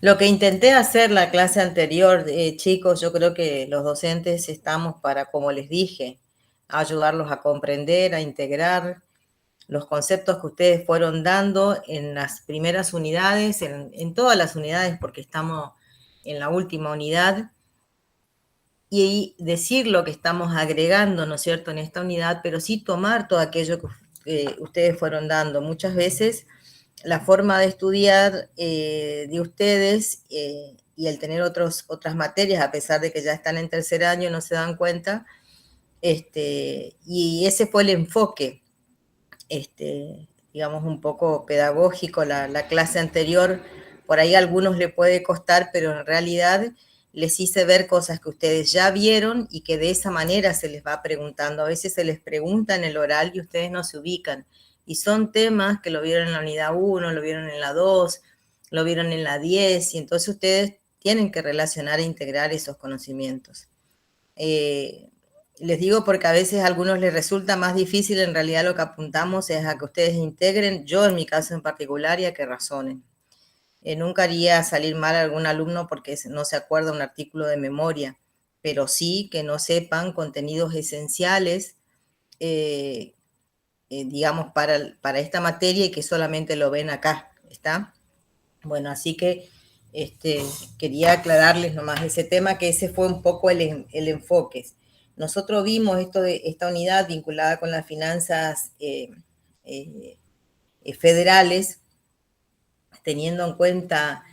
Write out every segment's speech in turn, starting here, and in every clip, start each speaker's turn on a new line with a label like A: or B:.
A: Lo que intenté hacer la clase anterior, chicos, yo creo que los docentes estamos para, como les dije, ayudarlos a comprender, a integrar los conceptos que ustedes fueron dando en las primeras unidades, en todas las unidades, porque estamos en la última unidad, y decir lo que estamos agregando, ¿no es cierto?, en esta unidad, pero sí tomar todo aquello que ustedes fueron dando. Muchas veces la forma de estudiar de ustedes y el tener otras materias, a pesar de que ya están en tercer año, no se dan cuenta, y ese fue el enfoque, digamos, un poco pedagógico, la clase anterior. Por ahí a algunos le puede costar, pero en realidad les hice ver cosas que ustedes ya vieron y que de esa manera se les va preguntando. A veces se les pregunta en el oral y ustedes no se ubican. Y son temas que lo vieron en la unidad 1, lo vieron en la 2, lo vieron en la 10, y entonces ustedes tienen que relacionar e integrar esos conocimientos. Les digo porque a veces a algunos les resulta más difícil, en realidad lo que apuntamos es a que ustedes integren, yo en mi caso en particular, y a que razonen. Nunca haría salir mal a algún alumno porque no se acuerda un artículo de memoria, pero sí que no sepan contenidos esenciales, digamos, para esta materia y que solamente lo ven acá, ¿está? Bueno, así que quería aclararles nomás ese tema, que ese fue un poco el enfoque. Nosotros vimos esta unidad vinculada con las finanzas federales, teniendo en cuenta,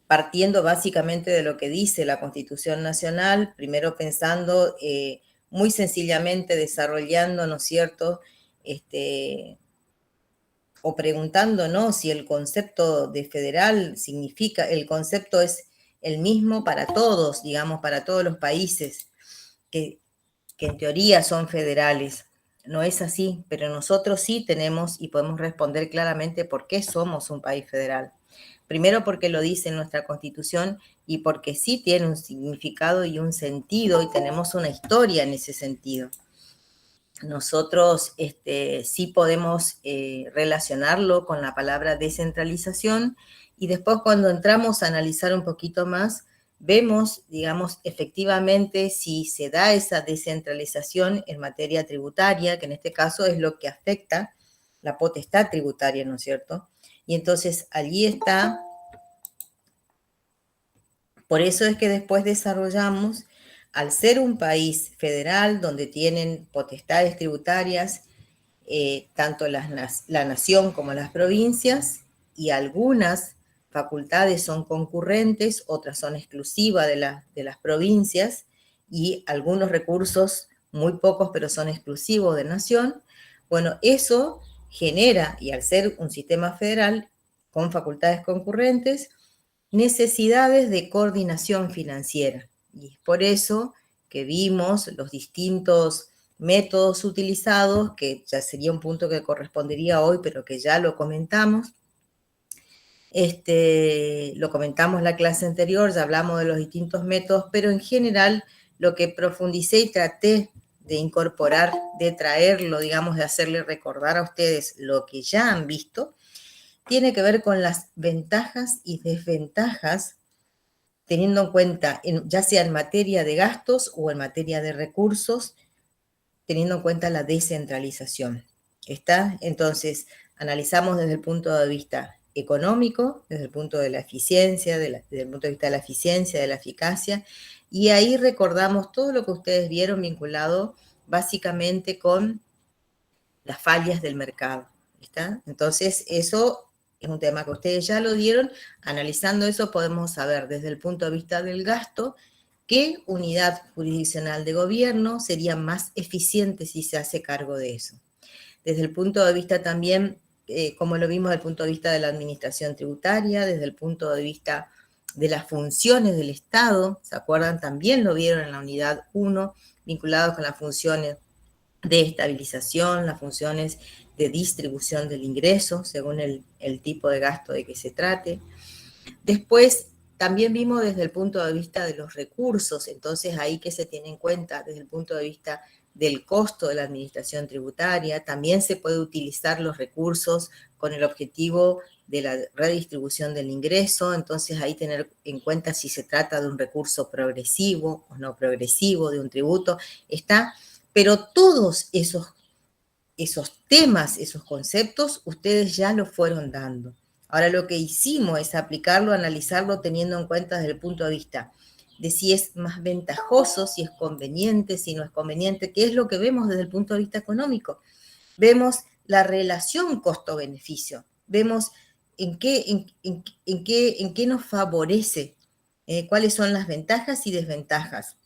A: partiendo básicamente de lo que dice la Constitución Nacional, primero pensando muy sencillamente, desarrollando, ¿no es cierto?, o preguntándonos si el concepto de federal significa, el concepto es el mismo para todos, digamos, para todos los países que en teoría son federales. No es así, pero nosotros sí tenemos y podemos responder claramente por qué somos un país federal. Primero porque lo dice nuestra Constitución y porque sí tiene un significado y un sentido y tenemos una historia en ese sentido. Nosotros sí podemos relacionarlo con la palabra descentralización, y después cuando entramos a analizar un poquito más, vemos, digamos, efectivamente si se da esa descentralización en materia tributaria, que en este caso es lo que afecta la potestad tributaria, ¿no es cierto? Y entonces allí está, por eso es que después desarrollamos, al ser un país federal donde tienen potestades tributarias, tanto la nación como las provincias, y algunas facultades son concurrentes, otras son exclusivas de las provincias, y algunos recursos, muy pocos, pero son exclusivos de nación. Bueno, eso genera, y al ser un sistema federal con facultades concurrentes, necesidades de coordinación financiera. Y es por eso que vimos los distintos métodos utilizados, que ya sería un punto que correspondería hoy, pero que ya lo comentamos. Lo comentamos la clase anterior, ya hablamos de los distintos métodos, pero en general lo que profundicé y traté de incorporar, de traerlo, digamos, de hacerle recordar a ustedes lo que ya han visto, tiene que ver con las ventajas y desventajas, teniendo en cuenta, ya sea en materia de gastos o en materia de recursos, teniendo en cuenta la descentralización. ¿Está? Entonces, analizamos desde el punto de vista económico, desde el punto de la eficiencia, desde el punto de vista de la eficiencia, de la eficacia, y ahí recordamos todo lo que ustedes vieron vinculado básicamente con las fallas del mercado. ¿Está? Entonces, eso es un tema que ustedes ya lo dieron. Analizando eso podemos saber desde el punto de vista del gasto qué unidad jurisdiccional de gobierno sería más eficiente si se hace cargo de eso. Desde el punto de vista también, como lo vimos desde el punto de vista de la administración tributaria, desde el punto de vista de las funciones del Estado, ¿se acuerdan? También lo vieron en la unidad 1, vinculados con las funciones de estabilización, las funciones de distribución del ingreso, según el tipo de gasto de que se trate. Después, también vimos desde el punto de vista de los recursos, entonces ahí que se tiene en cuenta desde el punto de vista del costo de la administración tributaria. También se puede utilizar los recursos con el objetivo de la redistribución del ingreso, entonces ahí tener en cuenta si se trata de un recurso progresivo o no progresivo, de un tributo, está, pero todos esos temas, esos conceptos, ustedes ya lo fueron dando. Ahora lo que hicimos es aplicarlo, analizarlo teniendo en cuenta desde el punto de vista de si es más ventajoso, si es conveniente, si no es conveniente, que es lo que vemos desde el punto de vista económico. Vemos la relación costo-beneficio, vemos en qué nos favorece, cuáles son las ventajas y desventajas,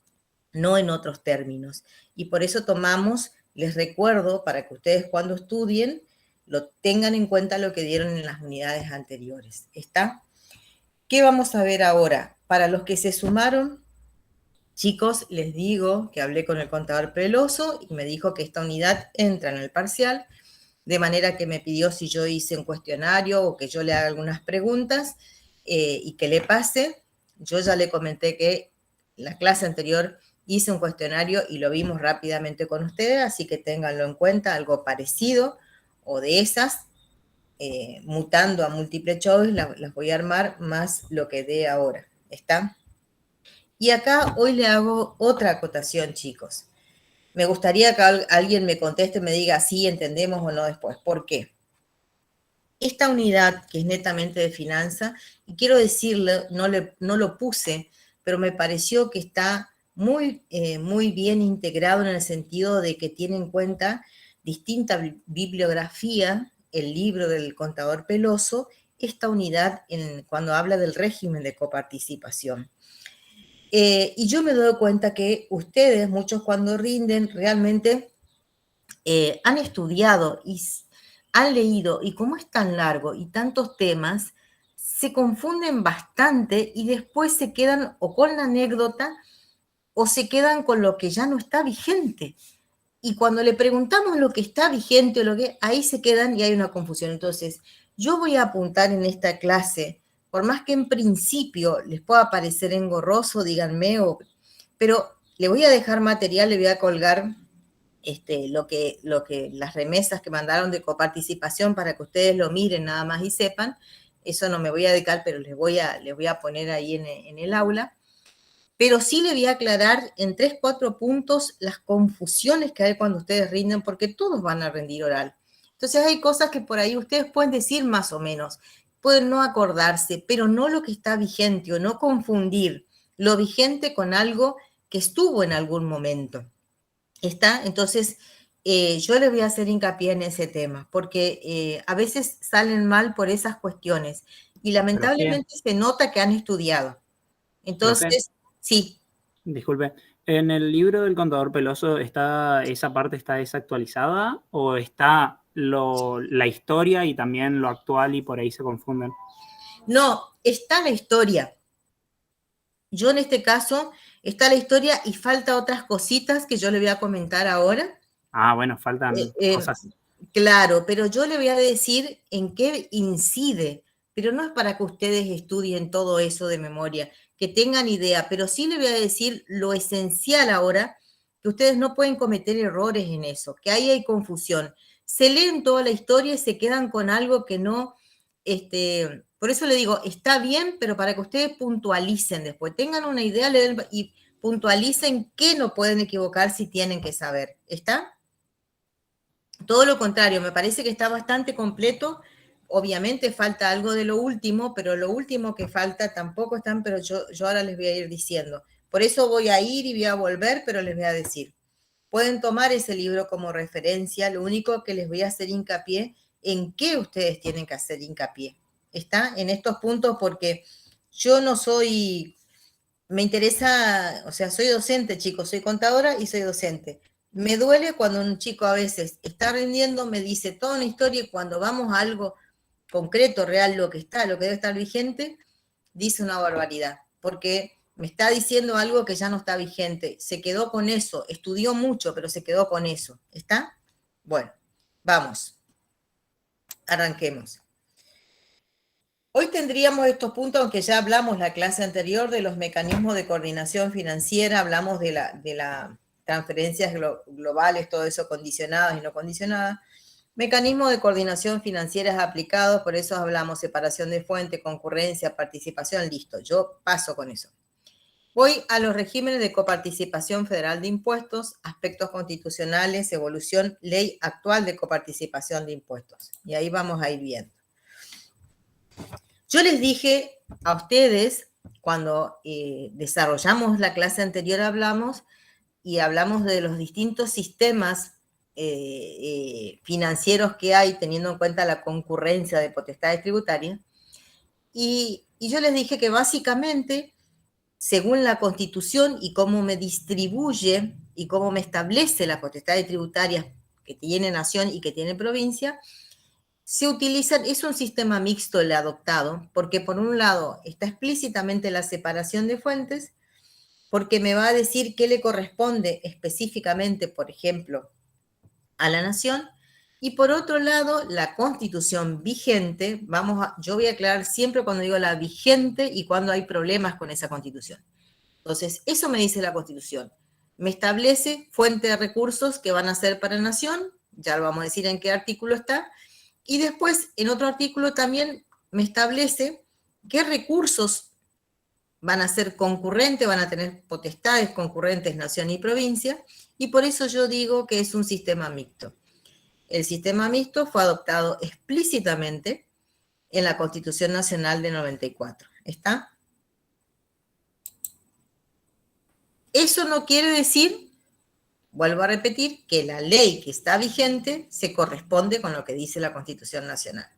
A: no en otros términos. Y por eso tomamos, les recuerdo, para que ustedes cuando estudien, lo tengan en cuenta lo que dieron en las unidades anteriores. ¿Está? ¿Qué vamos a ver ahora? Para los que se sumaron, chicos, les digo que hablé con el contador Peloso y me dijo que esta unidad entra en el parcial, de manera que me pidió si yo hice un cuestionario o que yo le haga algunas preguntas y que le pase. Yo ya le comenté que la clase anterior hice un cuestionario y lo vimos rápidamente con ustedes, así que ténganlo en cuenta, algo parecido o de esas, mutando a múltiple choice, las voy a armar más lo que dé ahora. ¿Está? Y acá hoy le hago otra acotación, chicos. Me gustaría que alguien me conteste, me diga si entendemos o no después. ¿Por qué? Esta unidad, que es netamente de finanza, y quiero decirle, no lo puse, pero me pareció que está muy bien integrado en el sentido de que tiene en cuenta distinta bibliografía, el libro del contador Peloso, esta unidad cuando habla del régimen de coparticipación. Y yo me doy cuenta que ustedes, muchos cuando rinden, realmente han estudiado y han leído, y como es tan largo y tantos temas, se confunden bastante y después se quedan o con la anécdota o se quedan con lo que ya no está vigente. Y cuando le preguntamos lo que está vigente o lo que, ahí se quedan y hay una confusión. Entonces, yo voy a apuntar en esta clase, por más que en principio les pueda parecer engorroso, díganme, pero le voy a dejar material, le voy a colgar las remesas que mandaron de coparticipación para que ustedes lo miren nada más y sepan. Eso no me voy a dedicar, pero les voy a poner ahí en el aula. Pero sí le voy a aclarar en 3, 4 puntos las confusiones que hay cuando ustedes rinden, porque todos van a rendir oral. Entonces hay cosas que por ahí ustedes pueden decir más o menos, pueden no acordarse, pero no lo que está vigente o no confundir lo vigente con algo que estuvo en algún momento. ¿Está? Entonces, yo les voy a hacer hincapié en ese tema, porque a veces salen mal por esas cuestiones y lamentablemente se nota que han estudiado. Entonces, sí.
B: Disculpe, ¿en el libro del contador Peloso esa parte está desactualizada o está la historia y también lo actual y por ahí se confunden?
A: No, está la historia. Yo en este caso está la historia y falta otras cositas que yo le voy a comentar ahora.
B: Ah, bueno, faltan cosas.
A: Claro, pero yo le voy a decir en qué incide, pero no es para que ustedes estudien todo eso de memoria, que tengan idea, pero sí le voy a decir lo esencial ahora, que ustedes no pueden cometer errores en eso, que ahí hay confusión. Se leen toda la historia y se quedan con algo que no, por eso le digo, está bien, pero para que ustedes puntualicen después, tengan una idea y puntualicen qué no pueden equivocar si tienen que saber. ¿Está? Todo lo contrario, me parece que está bastante completo. Obviamente falta algo de lo último, pero lo último que falta tampoco están, pero yo ahora les voy a ir diciendo. Por eso voy a ir y voy a volver, pero les voy a decir. Pueden tomar ese libro como referencia, lo único que les voy a hacer hincapié en qué ustedes tienen que hacer hincapié. ¿Está? En estos puntos porque yo no soy, me interesa, o sea, soy docente, chicos, soy contadora y soy docente. Me duele cuando un chico a veces está rindiendo, me dice toda una historia y cuando vamos a algo concreto, real, lo que debe estar vigente, dice una barbaridad, porque me está diciendo algo que ya no está vigente. Se quedó con eso, estudió mucho, pero se quedó con eso. ¿Está? Bueno, vamos, arranquemos. Hoy tendríamos estos puntos, aunque ya hablamos la clase anterior de los mecanismos de coordinación financiera, hablamos de la transferencias globales, todo eso condicionadas y no condicionadas. Mecanismos de coordinación financieras aplicados, por eso hablamos separación de fuente, concurrencia, participación, listo, yo paso con eso. Voy a los regímenes de coparticipación federal de impuestos, aspectos constitucionales, evolución, ley actual de coparticipación de impuestos. Y ahí vamos a ir viendo. Yo les dije a ustedes, cuando desarrollamos la clase anterior, hablamos de los distintos sistemas financieros que hay, teniendo en cuenta la concurrencia de potestades tributarias. Y yo les dije que básicamente, según la Constitución y cómo me distribuye y cómo me establece las potestades tributarias que tiene nación y que tiene provincia, se utilizan, es un sistema mixto el adoptado, porque por un lado está explícitamente la separación de fuentes, porque me va a decir qué le corresponde específicamente, por ejemplo, a la nación, y por otro lado, la Constitución vigente, yo voy a aclarar siempre cuando digo la vigente y cuando hay problemas con esa Constitución. Entonces, eso me dice la Constitución. Me establece fuente de recursos que van a ser para la nación, ya lo vamos a decir en qué artículo está, y después en otro artículo también me establece qué recursos van a ser concurrentes, van a tener potestades concurrentes nación y provincia, y por eso yo digo que es un sistema mixto. El sistema mixto fue adoptado explícitamente en la Constitución Nacional de 94. ¿Está? Eso no quiere decir, vuelvo a repetir, que la ley que está vigente se corresponde con lo que dice la Constitución Nacional.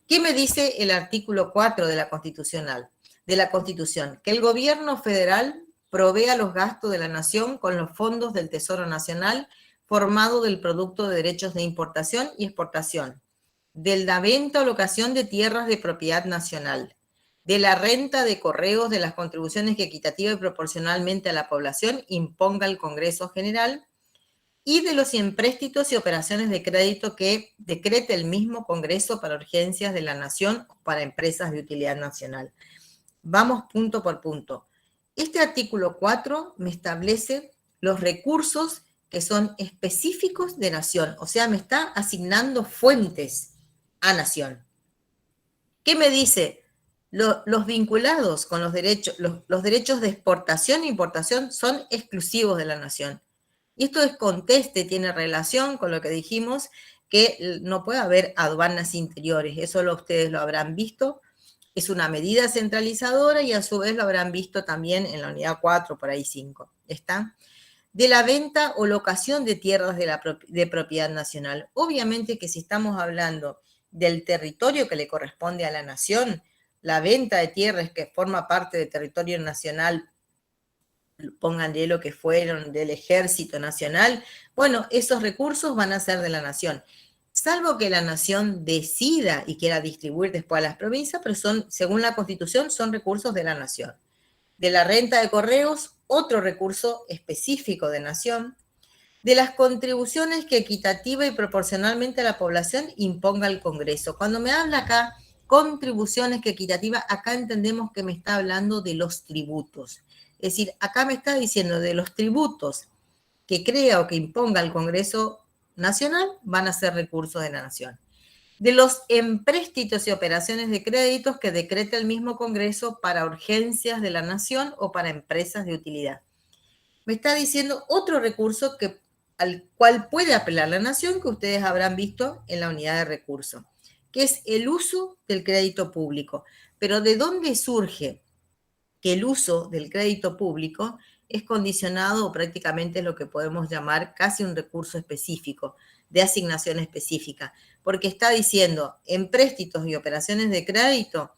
A: ¿Qué me dice el artículo 4 de la Constitución? Que el gobierno federal provea los gastos de la nación con los fondos del Tesoro Nacional formado del producto de derechos de importación y exportación, de la venta o locación de tierras de propiedad nacional, de la renta de correos, de las contribuciones que equitativa y proporcionalmente a la población imponga el Congreso General, y de los empréstitos y operaciones de crédito que decrete el mismo Congreso para urgencias de la nación o para empresas de utilidad nacional. Vamos punto por punto. Este artículo 4 me establece los recursos que son específicos de nación, o sea, me está asignando fuentes a nación. ¿Qué me dice? Los vinculados con los derechos de exportación e importación son exclusivos de la nación. Y esto es conteste, tiene relación con lo que dijimos, que no puede haber aduanas interiores, eso ustedes lo habrán visto, es una medida centralizadora y a su vez lo habrán visto también en la unidad 4, por ahí 5, ¿está? De la venta o locación de tierras de propiedad nacional. Obviamente que si estamos hablando del territorio que le corresponde a la nación, la venta de tierras que forma parte del territorio nacional, pónganle lo que fueron del Ejército Nacional, bueno, esos recursos van a ser de la nación, salvo que la nación decida y quiera distribuir después a las provincias, pero según la Constitución, son recursos de la nación. De la renta de correos, otro recurso específico de nación. De las contribuciones que equitativa y proporcionalmente a la población imponga el Congreso. Cuando me habla acá contribuciones que equitativa, acá entendemos que me está hablando de los tributos. Es decir, acá me está diciendo de los tributos que crea o que imponga el Congreso Nacional van a ser recursos de la nación. De los empréstitos y operaciones de créditos que decreta el mismo Congreso para urgencias de la nación o para empresas de utilidad. Me está diciendo otro recurso al cual puede apelar la nación, que ustedes habrán visto en la unidad de recursos, que es el uso del crédito público. Pero ¿de dónde surge que el uso del crédito público es condicionado o prácticamente es lo que podemos llamar casi un recurso específico, de asignación específica? Porque está diciendo empréstitos y operaciones de crédito,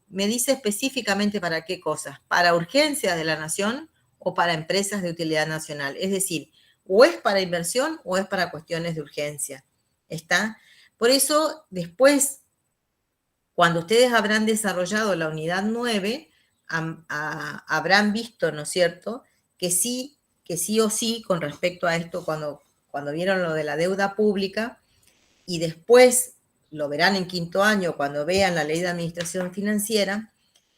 A: me dice específicamente para qué cosas, para urgencias de la nación o para empresas de utilidad nacional. Es decir, o es para inversión o es para cuestiones de urgencia. ¿Está? Por eso, después, cuando ustedes habrán desarrollado la unidad 9, habrán visto, ¿no es cierto?, que sí o sí, con respecto a esto, cuando vieron lo de la deuda pública, y después lo verán en quinto año, cuando vean la ley de administración financiera,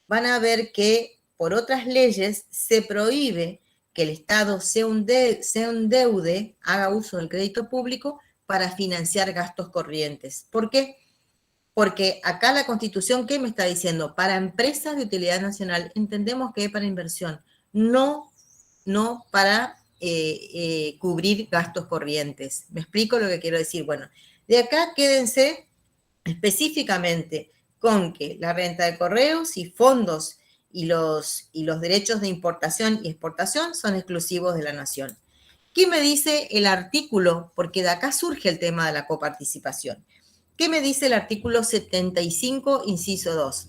A: van a ver que por otras leyes se prohíbe que el Estado se endeude, haga uso del crédito público para financiar gastos corrientes. ¿Por qué? Porque acá la Constitución, ¿qué me está diciendo? Para empresas de utilidad nacional entendemos que es para inversión, no para cubrir gastos corrientes. ¿Me explico lo que quiero decir? Bueno, de acá quédense específicamente con que la renta de correos y fondos y los derechos de importación y exportación son exclusivos de la nación. ¿Qué me dice el artículo? Porque de acá surge el tema de la coparticipación. ¿Qué me dice el artículo 75, inciso 2?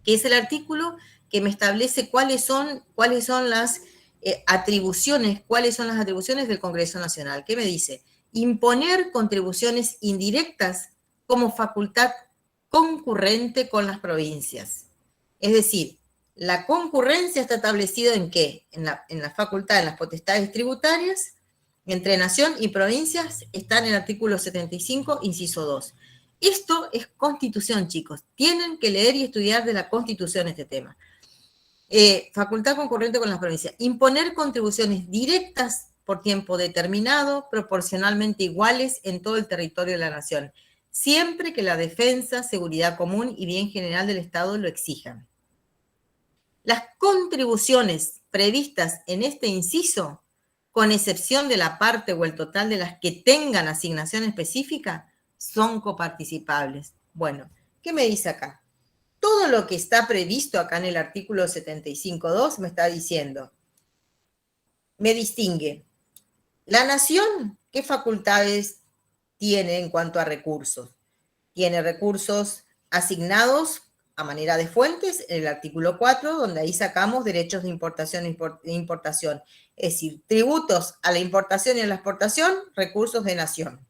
A: Que es el artículo que me establece cuáles son las atribuciones, del Congreso Nacional. ¿Qué me dice? Imponer contribuciones indirectas como facultad concurrente con las provincias. Es decir, la concurrencia está establecida ¿en qué? En la facultad, en las potestades tributarias, entre nación y provincias, está en el artículo 75, inciso 2. Esto es Constitución, chicos. Tienen que leer y estudiar de la Constitución este tema. Facultad concurrente con las provincias. Imponer contribuciones directas por tiempo determinado, proporcionalmente iguales en todo el territorio de la nación, siempre que la defensa, seguridad común y bien general del Estado lo exijan. Las contribuciones previstas en este inciso, con excepción de la parte o el total de las que tengan asignación específica, son coparticipables. Bueno, ¿qué me dice acá? Todo lo que está previsto acá en el artículo 75.2 me está diciendo, me distingue. La nación, ¿qué facultades tiene en cuanto a recursos? Tiene recursos asignados a manera de fuentes en el artículo 4, donde ahí sacamos derechos de importación e importación. Es decir, tributos a la importación y a la exportación, recursos de nación.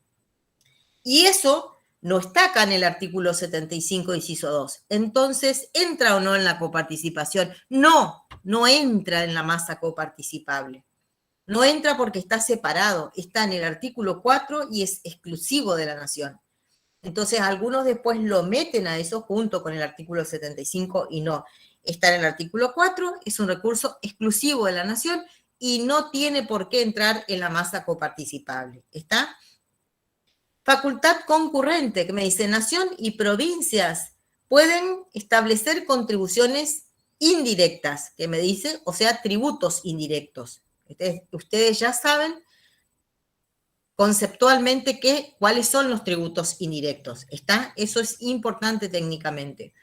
A: Y eso no está acá en el artículo 75, inciso 2. Entonces, ¿entra o no en la coparticipación? No entra en la masa coparticipable. No entra porque está separado, está en el artículo 4 y es exclusivo de la nación. Entonces, algunos después lo meten a eso junto con el artículo 75 y no. Está en el artículo 4, es un recurso exclusivo de la nación y no tiene por qué entrar en la masa coparticipable. ¿Está? Facultad concurrente, que me dice, nación y provincias pueden establecer contribuciones indirectas, que me dice, o sea, tributos indirectos. Ustedes ya saben conceptualmente cuáles son los tributos indirectos. ¿Está? Eso es importante técnicamente.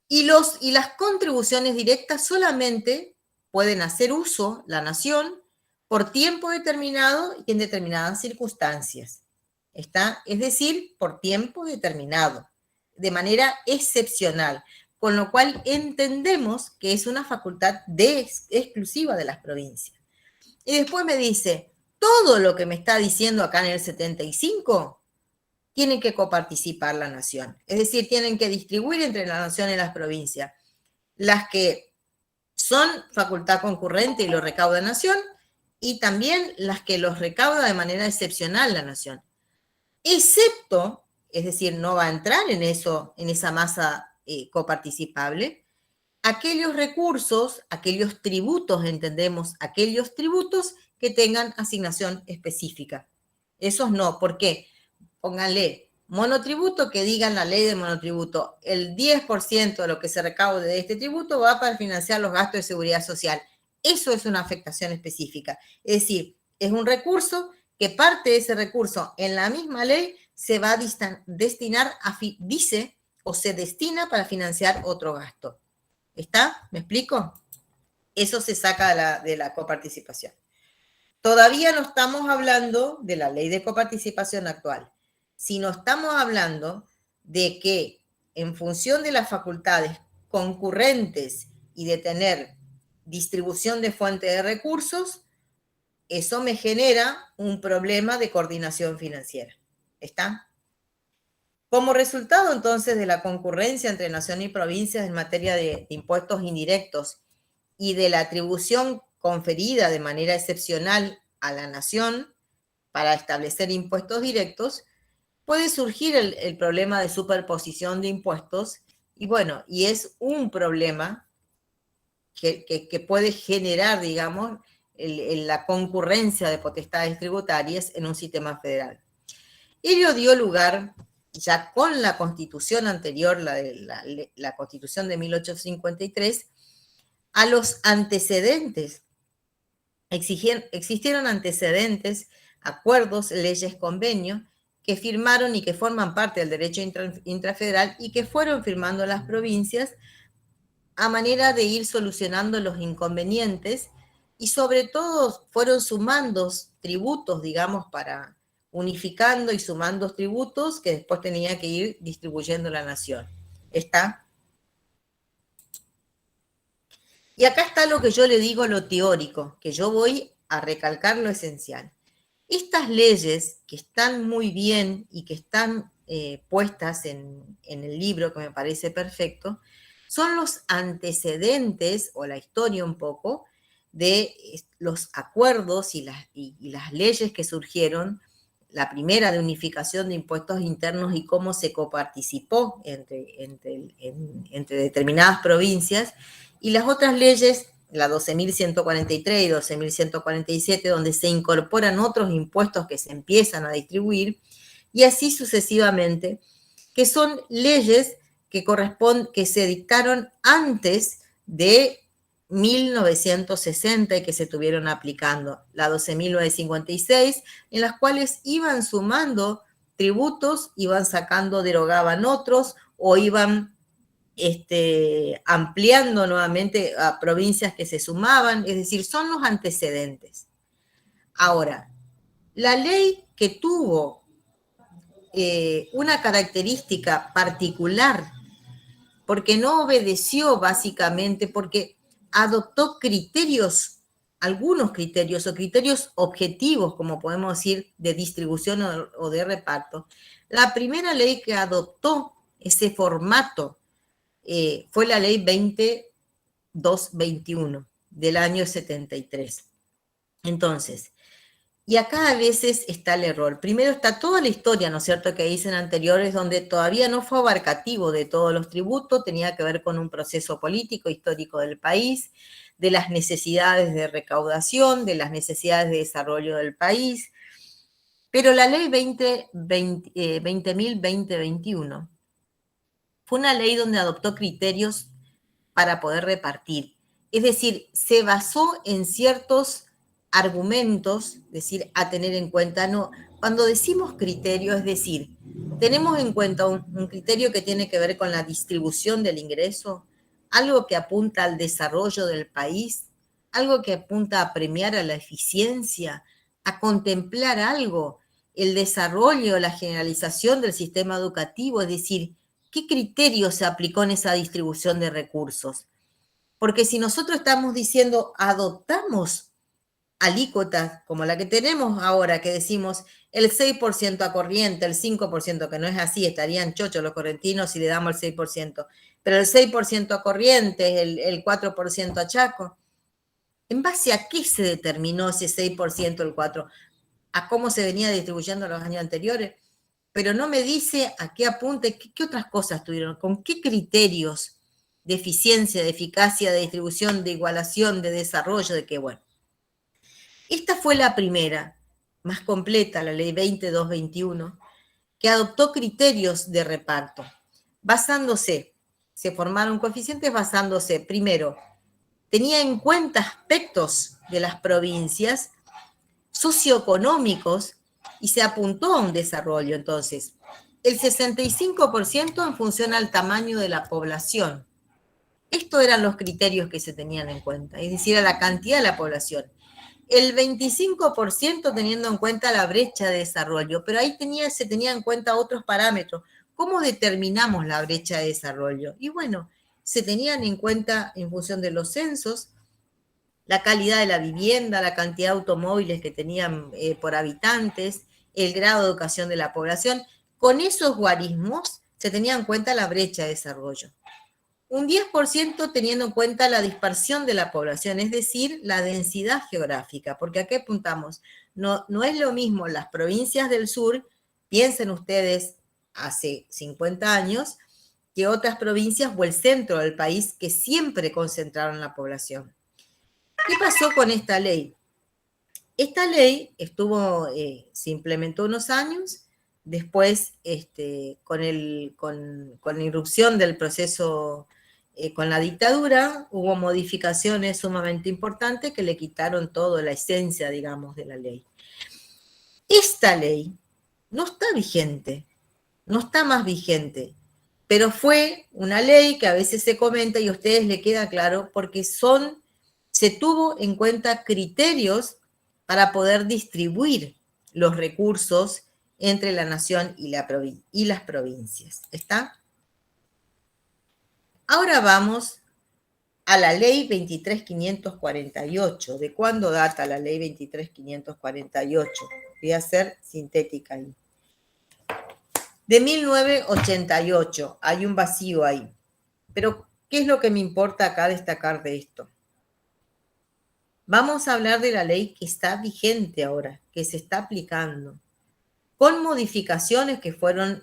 A: Y las contribuciones directas solamente pueden hacer uso la nación por tiempo determinado y en determinadas circunstancias. ¿Está? Es decir, por tiempo determinado, de manera excepcional, con lo cual entendemos que es una facultad exclusiva de las provincias. Y después me dice, todo lo que me está diciendo acá en el 75 tiene que coparticipar la nación. Es decir, tienen que distribuir entre la nación y las provincias. Las que son facultad concurrente y lo recauda la nación, y también las que los recauda de manera excepcional la nación. Excepto, es decir, no va a entrar en esa masa coparticipable, aquellos recursos, aquellos tributos, entendemos, aquellos tributos que tengan asignación específica. Esos no, ¿por qué? Pónganle monotributo, que digan la ley de monotributo, el 10% de lo que se recaude de este tributo va para financiar los gastos de seguridad social. Eso es una afectación específica. Es decir, es un recurso que parte de ese recurso en la misma ley se va a destinar dice o se destina para financiar otro gasto. ¿Está? ¿Me explico? Eso se saca de la coparticipación. Todavía no estamos hablando de la ley de coparticipación actual, sino estamos hablando de que en función de las facultades concurrentes y de tener distribución de fuente de recursos, eso me genera un problema de coordinación financiera. ¿Está? Como resultado, entonces, de la concurrencia entre nación y provincias en materia de impuestos indirectos y de la atribución conferida de manera excepcional a la nación para establecer impuestos directos, puede surgir el problema de superposición de impuestos y bueno, y es un problema que puede generar, digamos, la concurrencia de potestades tributarias en un sistema federal. Ello dio lugar, ya con la constitución anterior, la constitución de 1853, a los antecedentes. Existieron antecedentes, acuerdos, leyes, convenios, que firmaron y que forman parte del derecho intrafederal y que fueron firmando las provincias a manera de ir solucionando los inconvenientes y sobre todo fueron sumando tributos, digamos, para unificando y sumando tributos que después tenía que ir distribuyendo la nación. ¿Está? Y acá está lo que yo le digo, lo teórico, que yo voy a recalcar lo esencial. Estas leyes que están muy bien y que están puestas en el libro, que me parece perfecto, son los antecedentes, o la historia un poco, de los acuerdos y las leyes que surgieron, la primera de unificación de impuestos internos y cómo se coparticipó entre determinadas provincias, y las otras leyes, la 12.143 y 12.147, donde se incorporan otros impuestos que se empiezan a distribuir, y así sucesivamente, que son leyes que se dictaron antes de 1960 y que se estuvieron aplicando, la 12.956, en las cuales iban sumando tributos, iban sacando, derogaban otros, o iban ampliando nuevamente a provincias que se sumaban, es decir, son los antecedentes. Ahora, la ley que tuvo una característica particular, porque no obedeció básicamente, porque adoptó criterios, algunos criterios o criterios objetivos, como podemos decir, de distribución o de reparto. La primera ley que adoptó ese formato fue la ley 2221 del año 73. Entonces, y acá a veces está el error. Primero está toda la historia, ¿no es cierto?, que dicen anteriores, donde todavía no fue abarcativo de todos los tributos, tenía que ver con un proceso político, histórico del país, de las necesidades de recaudación, de las necesidades de desarrollo del país. Pero la ley 20.2021 fue una ley donde adoptó criterios para poder repartir. Es decir, se basó en ciertos argumentos, es decir, a tener en cuenta. No, cuando decimos criterio, es decir, tenemos en cuenta un criterio que tiene que ver con la distribución del ingreso, algo que apunta al desarrollo del país, algo que apunta a premiar a la eficiencia, a contemplar algo, el desarrollo, la generalización del sistema educativo, es decir, ¿qué criterio se aplicó en esa distribución de recursos? Porque si nosotros estamos diciendo, adoptamos alícuotas como la que tenemos ahora, que decimos el 6% a corriente, el 5%, que no es así, estarían chochos los correntinos si le damos el 6%, pero el 6% a corriente, el 4% a Chaco. ¿En base a qué se determinó ese 6%, el 4%? ¿A cómo se venía distribuyendo los años anteriores? Pero no me dice a qué apunte, qué otras cosas tuvieron, con qué criterios de eficiencia, de eficacia, de distribución, de igualación, de desarrollo, de qué, bueno. Esta fue la primera, más completa, la ley 2221, que adoptó criterios de reparto, se formaron coeficientes basándose, primero, tenía en cuenta aspectos de las provincias socioeconómicos y se apuntó a un desarrollo. Entonces, el 65% en función al tamaño de la población. Estos eran los criterios que se tenían en cuenta, es decir, a la cantidad de la población. El 25% teniendo en cuenta la brecha de desarrollo, pero ahí se tenían en cuenta otros parámetros. ¿Cómo determinamos la brecha de desarrollo? Y bueno, se tenían en cuenta en función de los censos, la calidad de la vivienda, la cantidad de automóviles que tenían por habitantes, el grado de educación de la población. Con esos guarismos se tenía en cuenta la brecha de desarrollo. Un 10% teniendo en cuenta la dispersión de la población, es decir, la densidad geográfica, porque ¿a qué apuntamos? No es lo mismo las provincias del sur, piensen ustedes hace 50 años, que otras provincias o el centro del país que siempre concentraron la población. ¿Qué pasó con esta ley? Esta ley se implementó unos años, después con la irrupción del proceso con la dictadura, hubo modificaciones sumamente importantes que le quitaron toda la esencia, digamos, de la ley. Esta ley no está vigente, no está más vigente, pero fue una ley que a veces se comenta y a ustedes les queda claro porque se tuvo en cuenta criterios para poder distribuir los recursos entre la nación y las provincias. ¿Está? Ahora vamos a la ley 23.548. ¿De cuándo data la ley 23.548? Voy a ser sintética ahí. De 1988. Hay un vacío ahí. Pero, ¿qué es lo que me importa acá destacar de esto? Vamos a hablar de la ley que está vigente ahora, que se está aplicando, con modificaciones que fueron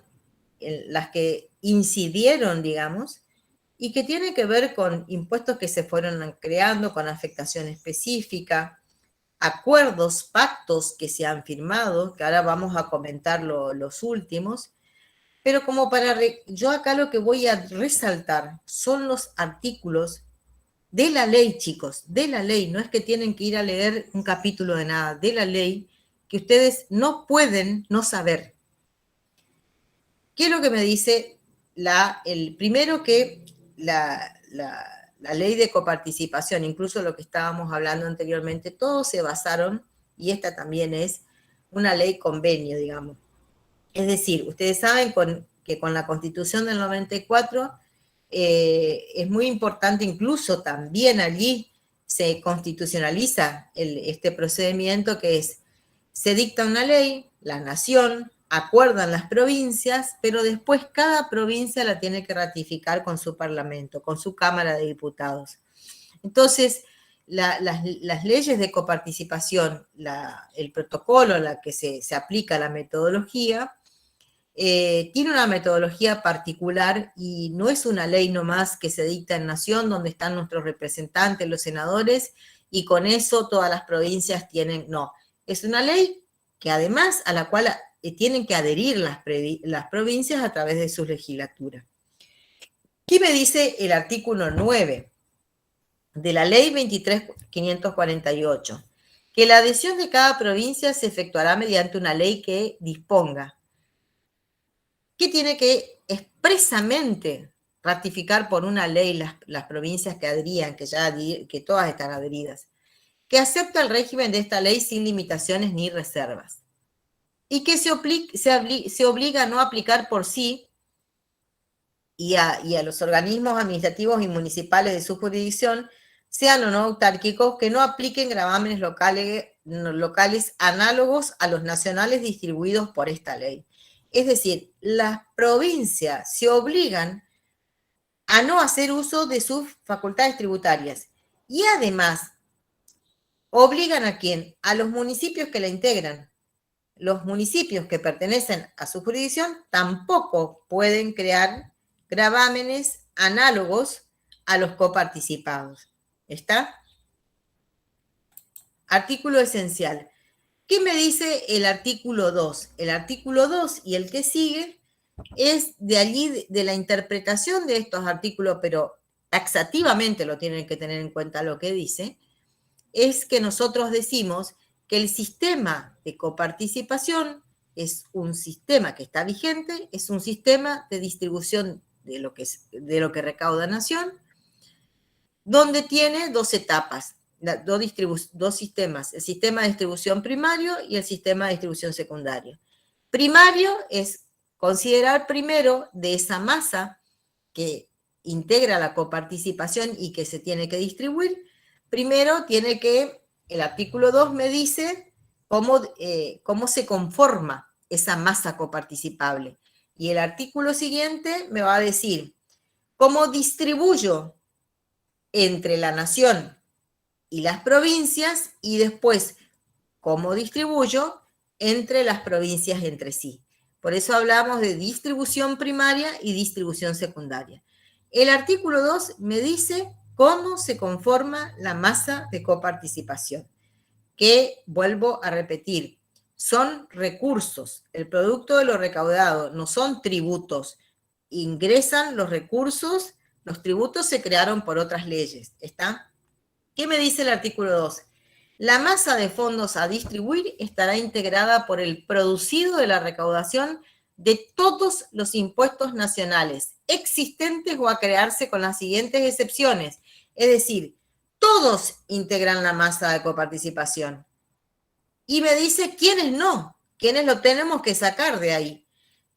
A: las que incidieron, digamos, y que tiene que ver con impuestos que se fueron creando con afectación específica, acuerdos, pactos que se han firmado, que ahora vamos a comentar los últimos, pero yo acá lo que voy a resaltar son los artículos de la ley, chicos, de la ley, no es que tienen que ir a leer un capítulo de nada, de la ley, que ustedes no pueden no saber. ¿Qué es lo que me dice el primero que la ley de coparticipación, incluso lo que estábamos hablando anteriormente, todos se basaron, y esta también es una ley convenio, digamos. Es decir, ustedes saben que con la Constitución del 94 es muy importante, incluso también allí se constitucionaliza este procedimiento que se dicta una ley, la nación, acuerdan las provincias, pero después cada provincia la tiene que ratificar con su parlamento, con su Cámara de Diputados. Entonces, las leyes de coparticipación, el protocolo en la que se aplica la metodología, tiene una metodología particular y no es una ley nomás que se dicta en Nación, donde están nuestros representantes, los senadores, y con eso todas las provincias tienen, no, es una ley que además a la cual tienen que adherir las provincias a través de su legislatura. ¿Qué me dice el artículo 9 de la ley 23.548? Que la adhesión de cada provincia se efectuará mediante una ley que disponga que tiene que expresamente ratificar por una ley las provincias que adherían, que todas están adheridas, que acepta el régimen de esta ley sin limitaciones ni reservas, y que se obliga a no aplicar por sí y a los organismos administrativos y municipales de su jurisdicción, sean o no autárquicos, que no apliquen gravámenes locales análogos a los nacionales distribuidos por esta ley. Es decir, las provincias se obligan a no hacer uso de sus facultades tributarias y además obligan ¿a quién? A los municipios que la integran. Los municipios que pertenecen a su jurisdicción tampoco pueden crear gravámenes análogos a los coparticipados. ¿Está? Artículo esencial. ¿Qué me dice el artículo 2? El artículo 2 y el que sigue es de allí, de la interpretación de estos artículos, pero taxativamente lo tienen que tener en cuenta lo que dice, es que nosotros decimos que el sistema de coparticipación es un sistema que está vigente, es un sistema de distribución de lo que recauda Nación, donde tiene dos etapas, dos sistemas, el sistema de distribución primario y el sistema de distribución secundario. Primario es considerar primero de esa masa que integra la coparticipación y que se tiene que distribuir, primero el artículo 2 me dice cómo se conforma esa masa coparticipable. Y el artículo siguiente me va a decir cómo distribuyo entre la nación y las provincias y después cómo distribuyo entre las provincias entre sí. Por eso hablamos de distribución primaria y distribución secundaria. El artículo 2 me dice cómo se conforma la masa de coparticipación, que vuelvo a repetir, son recursos, el producto de lo recaudado, no son tributos. Ingresan los recursos, los tributos se crearon por otras leyes, ¿está? ¿Qué me dice el artículo 2? La masa de fondos a distribuir estará integrada por el producido de la recaudación de todos los impuestos nacionales existentes o a crearse con las siguientes excepciones. Es decir, todos integran la masa de coparticipación. Y me dice quiénes no, quiénes lo tenemos que sacar de ahí.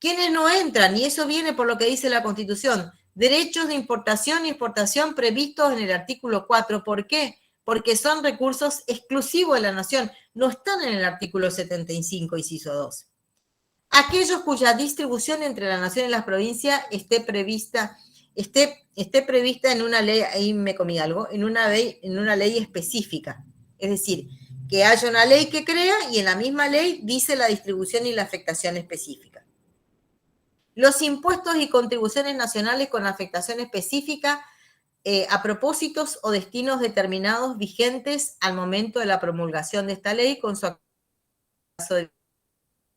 A: Quiénes no entran, y eso viene por lo que dice la Constitución. Derechos de importación y exportación previstos en el artículo 4. ¿Por qué? Porque son recursos exclusivos de la nación, no están en el artículo 75, inciso 2. Aquellos cuya distribución entre la nación y las provincias esté prevista en una ley, ahí me comí algo, en una ley específica. Es decir, que haya una ley que crea y en la misma ley dice la distribución y la afectación específica. Los impuestos y contribuciones nacionales con afectación específica a propósitos o destinos determinados vigentes al momento de la promulgación de esta ley con su caso de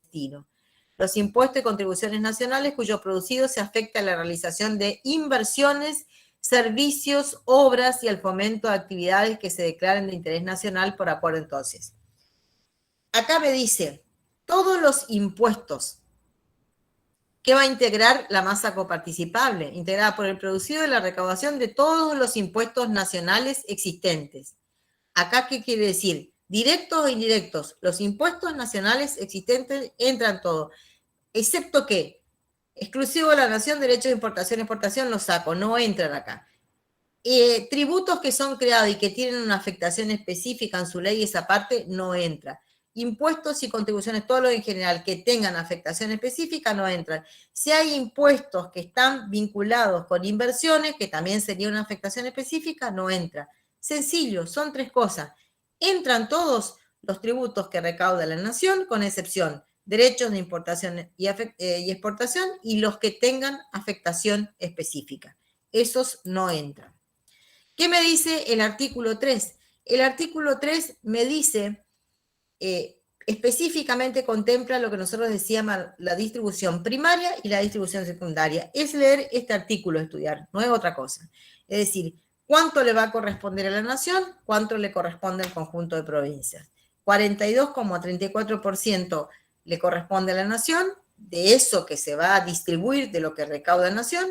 A: destino. Los impuestos y contribuciones nacionales cuyo producido se afecta a la realización de inversiones, servicios, obras y al fomento de actividades que se declaren de interés nacional por acuerdo entonces. Acá me dice, todos los impuestos que va a integrar la masa coparticipable, integrada por el producido de la recaudación de todos los impuestos nacionales existentes. Acá, ¿qué quiere decir? Directos o indirectos, los impuestos nacionales existentes entran todos, excepto que, exclusivo de la nación, derechos de importación y exportación los saco, no entran acá. Tributos que son creados y que tienen una afectación específica en su ley, esa parte no entra. Impuestos y contribuciones, todo lo en general que tengan afectación específica no entran. Si hay impuestos que están vinculados con inversiones, que también sería una afectación específica, no entra. Sencillo, son tres cosas. Entran todos los tributos que recauda la nación, con excepción derechos de importación y exportación, y los que tengan afectación específica. Esos no entran. ¿Qué me dice el artículo 3? El artículo 3 me dice, específicamente contempla lo que nosotros decíamos, la distribución primaria y la distribución secundaria. Es leer este artículo, estudiar, no es otra cosa. Es decir, ¿cuánto le va a corresponder a la nación? ¿Cuánto le corresponde al conjunto de provincias? 42,34% le corresponde a la nación, de eso que se va a distribuir de lo que recauda la nación.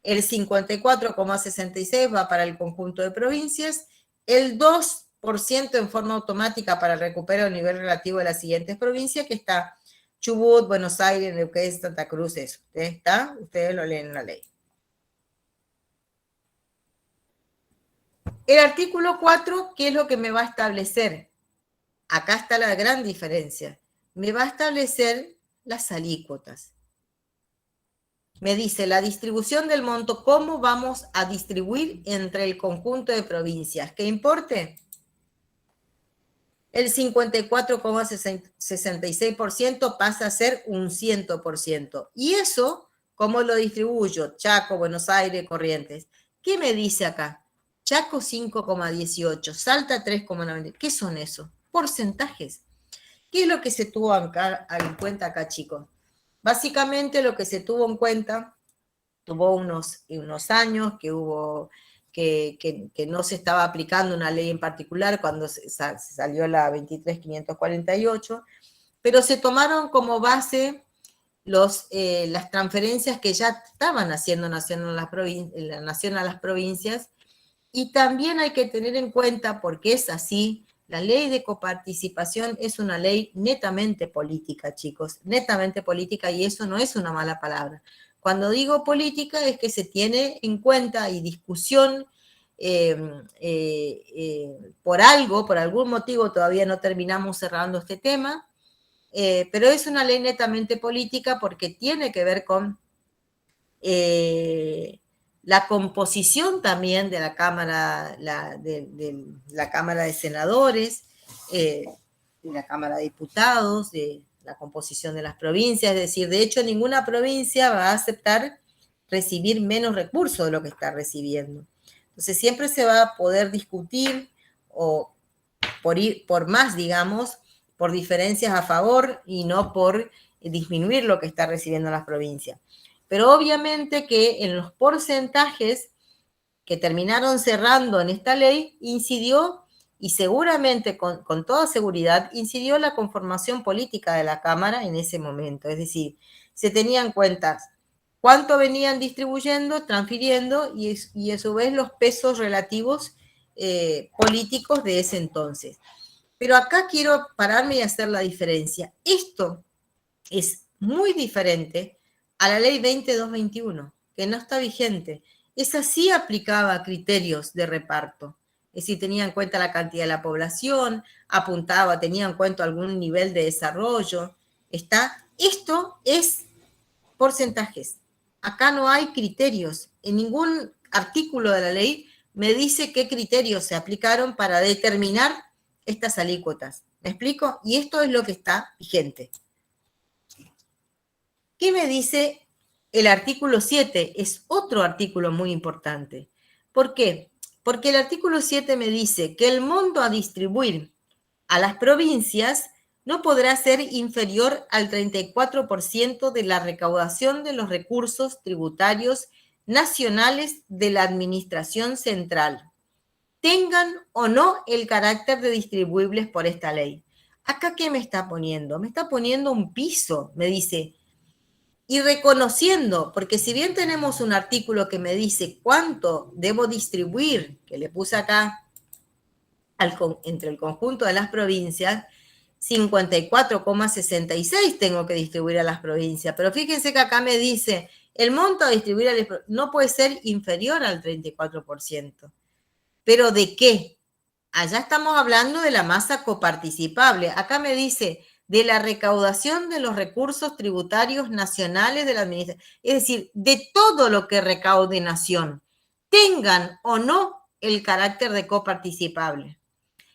A: El 54,66% va para el conjunto de provincias, el 2% en forma automática para el recupero a nivel relativo de las siguientes provincias, que está Chubut, Buenos Aires, Neuquén, Santa Cruz, eso. ¿Está? Ustedes lo leen en la ley. El artículo 4, ¿qué es lo que me va a establecer? Acá está la gran diferencia. Me va a establecer las alícuotas. Me dice la distribución del monto, cómo vamos a distribuir entre el conjunto de provincias. ¿Qué importe? El 54,66% pasa a ser un 100%. ¿Y eso cómo lo distribuyo? Chaco, Buenos Aires, Corrientes. ¿Qué me dice acá? Chaco 5,18, Salta 3,90. ¿Qué son esos? Porcentajes. ¿Qué es lo que se tuvo en cuenta acá, chicos? Básicamente lo que se tuvo en cuenta, tuvo unos años que hubo que no se estaba aplicando una ley en particular cuando se salió la 23.548, pero se tomaron como base las transferencias que ya estaban haciendo la nación a las provincias, y también hay que tener en cuenta, porque es así, la ley de coparticipación es una ley netamente política, chicos, netamente política, y eso no es una mala palabra. Cuando digo política es que se tiene en cuenta y discusión por algún motivo, todavía no terminamos cerrando este tema, pero es una ley netamente política porque tiene que ver con la composición también de la Cámara, la Cámara de Senadores, de la Cámara de Diputados, de la composición de las provincias, es decir, de hecho ninguna provincia va a aceptar recibir menos recursos de lo que está recibiendo. Entonces siempre se va a poder discutir o por más, digamos, por diferencias a favor y no por disminuir lo que está recibiendo las provincias. Pero obviamente que en los porcentajes que terminaron cerrando en esta ley incidió, y seguramente con toda seguridad, incidió la conformación política de la Cámara en ese momento. Es decir, se tenían en cuenta cuánto venían distribuyendo, transfiriendo, y a su vez los pesos relativos políticos de ese entonces. Pero acá quiero pararme y hacer la diferencia. Esto es muy diferente a la ley 2221, que no está vigente. Esa sí aplicaba criterios de reparto. Es decir, tenía en cuenta la cantidad de la población, apuntaba, tenía en cuenta algún nivel de desarrollo. Esto es porcentajes. Acá no hay criterios. En ningún artículo de la ley me dice qué criterios se aplicaron para determinar estas alícuotas. ¿Me explico? Y esto es lo que está vigente. ¿Qué me dice el artículo 7? Es otro artículo muy importante. ¿Por qué? Porque el artículo 7 me dice que el monto a distribuir a las provincias no podrá ser inferior al 34% de la recaudación de los recursos tributarios nacionales de la administración central, tengan o no el carácter de distribuibles por esta ley. ¿Acá qué me está poniendo? Me está poniendo un piso, me dice, y reconociendo, porque si bien tenemos un artículo que me dice cuánto debo distribuir, que le puse acá entre el conjunto de las provincias, 54,66 tengo que distribuir a las provincias, pero fíjense que acá me dice, el monto a distribuir no puede ser inferior al 34%. ¿Pero de qué? Allá estamos hablando de la masa coparticipable. Acá me dice de la recaudación de los recursos tributarios nacionales de la administración. Es decir, de todo lo que recaude nación, tengan o no el carácter de coparticipable.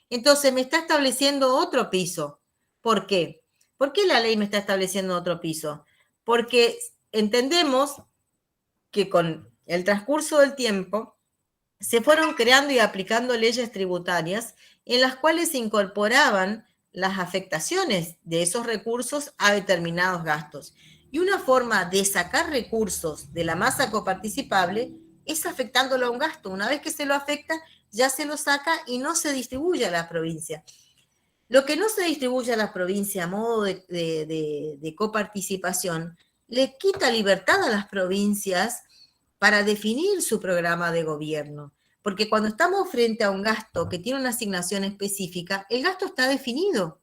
A: Entonces me está estableciendo otro piso. ¿Por qué? ¿Por qué la ley me está estableciendo otro piso? Porque entendemos que con el transcurso del tiempo se fueron creando y aplicando leyes tributarias en las cuales se incorporaban las afectaciones de esos recursos a determinados gastos. Y una forma de sacar recursos de la masa coparticipable es afectándolo a un gasto. Una vez que se lo afecta, ya se lo saca y no se distribuye a la provincia. Lo que no se distribuye a la provincia a modo de coparticipación le quita libertad a las provincias para definir su programa de gobierno. Porque cuando estamos frente a un gasto que tiene una asignación específica, el gasto está definido.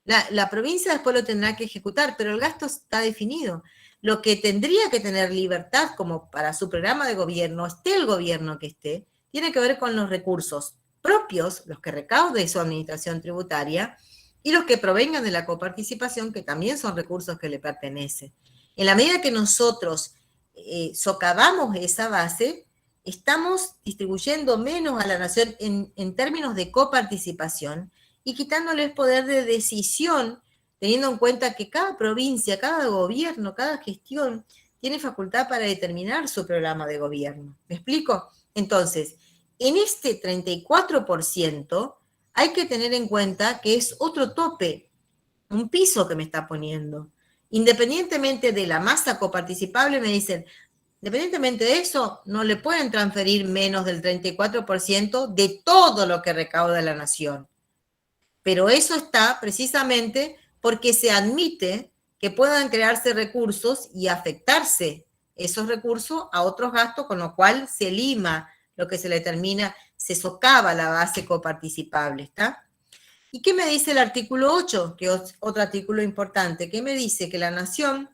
A: La provincia después lo tendrá que ejecutar, pero el gasto está definido. Lo que tendría que tener libertad como para su programa de gobierno, esté el gobierno que esté, tiene que ver con los recursos propios, los que recaude su administración tributaria, y los que provengan de la coparticipación, que también son recursos que le pertenecen. En la medida que nosotros socavamos esa base, estamos distribuyendo menos a la nación en términos de coparticipación y quitándoles poder de decisión, teniendo en cuenta que cada provincia, cada gobierno, cada gestión tiene facultad para determinar su programa de gobierno. ¿Me explico? Entonces, en este 34% hay que tener en cuenta que es otro tope, un piso que me está poniendo. Independientemente de la masa coparticipable, me dicen, independientemente de eso, no le pueden transferir menos del 34% de todo lo que recauda la nación. Pero eso está precisamente porque se admite que puedan crearse recursos y afectarse esos recursos a otros gastos, con lo cual se lima lo que se le termina, se socava la base coparticipable, ¿está? ¿Y qué me dice el artículo 8? Que es otro artículo importante, que me dice que la nación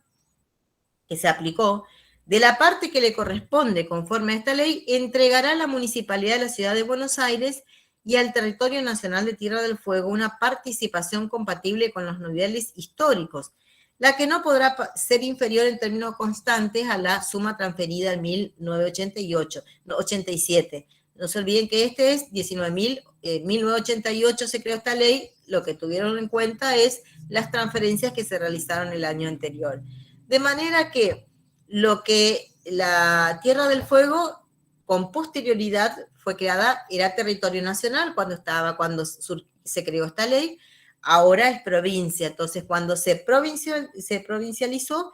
A: que se aplicó, de la parte que le corresponde conforme a esta ley, entregará a la Municipalidad de la Ciudad de Buenos Aires y al Territorio Nacional de Tierra del Fuego una participación compatible con los niveles históricos, la que no podrá ser inferior en términos constantes a la suma transferida en 1987. no se olviden que este es 1988 se creó esta ley, lo que tuvieron en cuenta es las transferencias que se realizaron el año anterior. De manera que lo que la Tierra del Fuego con posterioridad fue creada, era territorio nacional cuando se creó esta ley, ahora es provincia. Entonces, cuando se provincializó,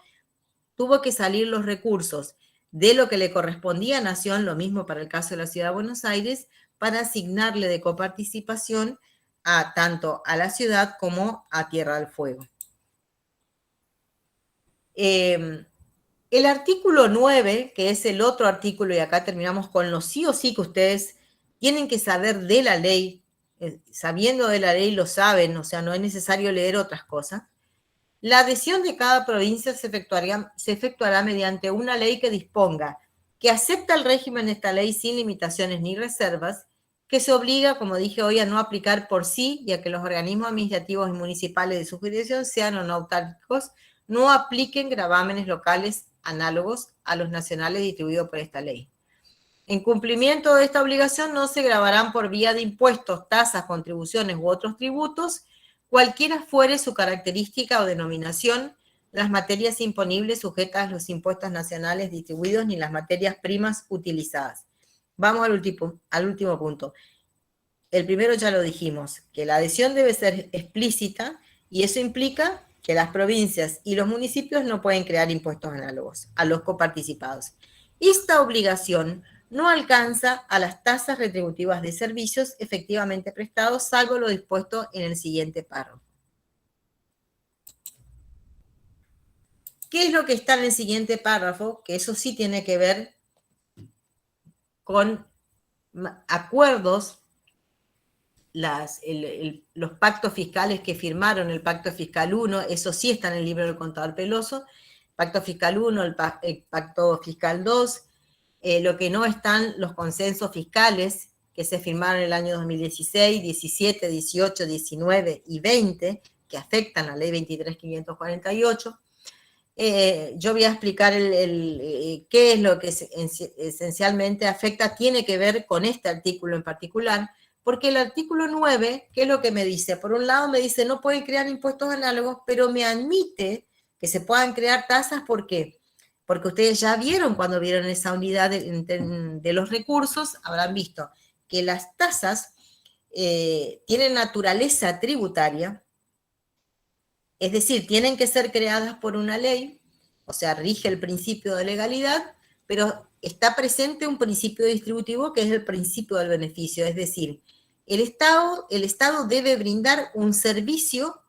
A: tuvo que salir los recursos de lo que le correspondía a Nación, lo mismo para el caso de la Ciudad de Buenos Aires, para asignarle de coparticipación tanto a la ciudad como a Tierra del Fuego. El artículo 9, que es el otro artículo, y acá terminamos con lo sí o sí que ustedes tienen que saber de la ley, sabiendo de la ley lo saben, o sea, no es necesario leer otras cosas. La adhesión de cada provincia se efectuará mediante una ley que disponga que acepta el régimen de esta ley sin limitaciones ni reservas, que se obliga, como dije hoy, a no aplicar por sí y a que los organismos administrativos y municipales de su jurisdicción, sean o no autárquicos, no apliquen gravámenes locales análogos a los nacionales distribuidos por esta ley. En cumplimiento de esta obligación no se gravarán por vía de impuestos, tasas, contribuciones u otros tributos, cualquiera fuere su característica o denominación, las materias imponibles sujetas a los impuestos nacionales distribuidos ni las materias primas utilizadas. Vamos al último punto. El primero ya lo dijimos, que la adhesión debe ser explícita y eso implica que las provincias y los municipios no pueden crear impuestos análogos a los coparticipados. Esta obligación no alcanza a las tasas retributivas de servicios efectivamente prestados, salvo lo dispuesto en el siguiente párrafo. ¿Qué es lo que está en el siguiente párrafo? Que eso sí tiene que ver con acuerdos, los pactos fiscales que firmaron, el Pacto Fiscal 1, eso sí está en el libro del contador Peloso, Pacto Fiscal 1, el Pacto Fiscal 2, lo que no están los consensos fiscales que se firmaron en el año 2016, 17, 18, 19 y 20, que afectan a la ley 23.548. Yo voy a explicar qué es lo que esencialmente afecta, tiene que ver con este artículo en particular, porque el artículo 9, ¿qué es lo que me dice? Por un lado me dice, no pueden crear impuestos análogos, pero me admite que se puedan crear tasas, ¿por qué? Porque ustedes ya vieron, cuando vieron esa unidad de los recursos, habrán visto que las tasas tienen naturaleza tributaria, es decir, tienen que ser creadas por una ley, o sea, rige el principio de legalidad, pero está presente un principio distributivo que es el principio del beneficio, es decir, el Estado debe brindar un servicio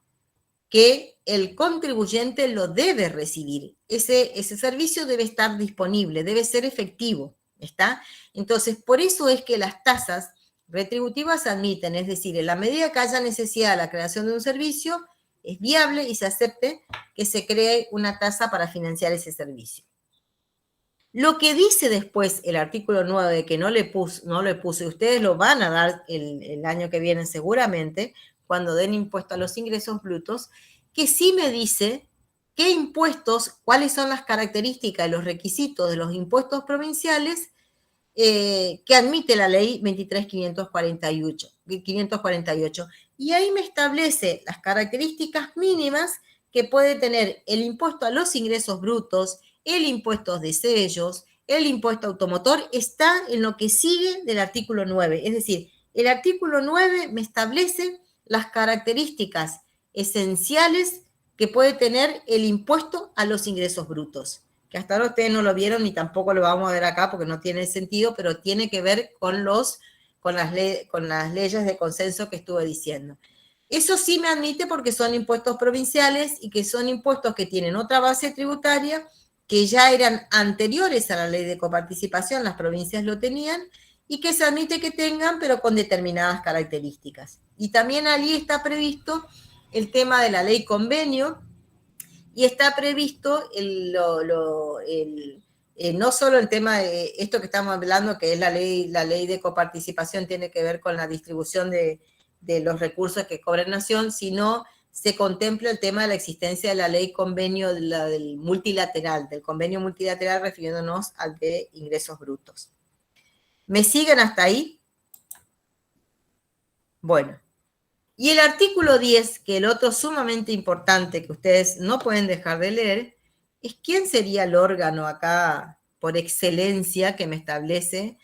A: que el contribuyente lo debe recibir. Ese servicio debe estar disponible, debe ser efectivo, ¿está? Entonces, por eso es que las tasas retributivas se admiten, es decir, en la medida que haya necesidad de la creación de un servicio, es viable y se acepte que se cree una tasa para financiar ese servicio. Lo que dice después el artículo 9, que no le puse, ustedes lo van a dar el año que viene seguramente, cuando den impuesto a los ingresos brutos, que sí me dice qué impuestos, cuáles son las características y los requisitos de los impuestos provinciales que admite la ley 23.548. Y ahí me establece las características mínimas que puede tener el impuesto a los ingresos brutos, el impuesto de sellos, el impuesto automotor, está en lo que sigue del artículo 9. Es decir, el artículo 9 me establece las características esenciales que puede tener el impuesto a los ingresos brutos, que hasta ahora ustedes no lo vieron ni tampoco lo vamos a ver acá porque no tiene sentido, pero tiene que ver con las leyes de consenso que estuve diciendo. Eso sí me admite porque son impuestos provinciales y que son impuestos que tienen otra base tributaria, que ya eran anteriores a la ley de coparticipación, las provincias lo tenían, y que se admite que tengan, pero con determinadas características. Y también allí está previsto el tema de la ley convenio, y está previsto no solo el tema de esto que estamos hablando, que es la ley de coparticipación, tiene que ver con la distribución de los recursos que cobra Nación, sino se contempla el tema de la existencia de la ley convenio del convenio multilateral, refiriéndonos al de ingresos brutos. ¿Me siguen hasta ahí? Bueno. Y el artículo 10, que el otro sumamente importante que ustedes no pueden dejar de leer, es quién sería el órgano acá por excelencia que me establece,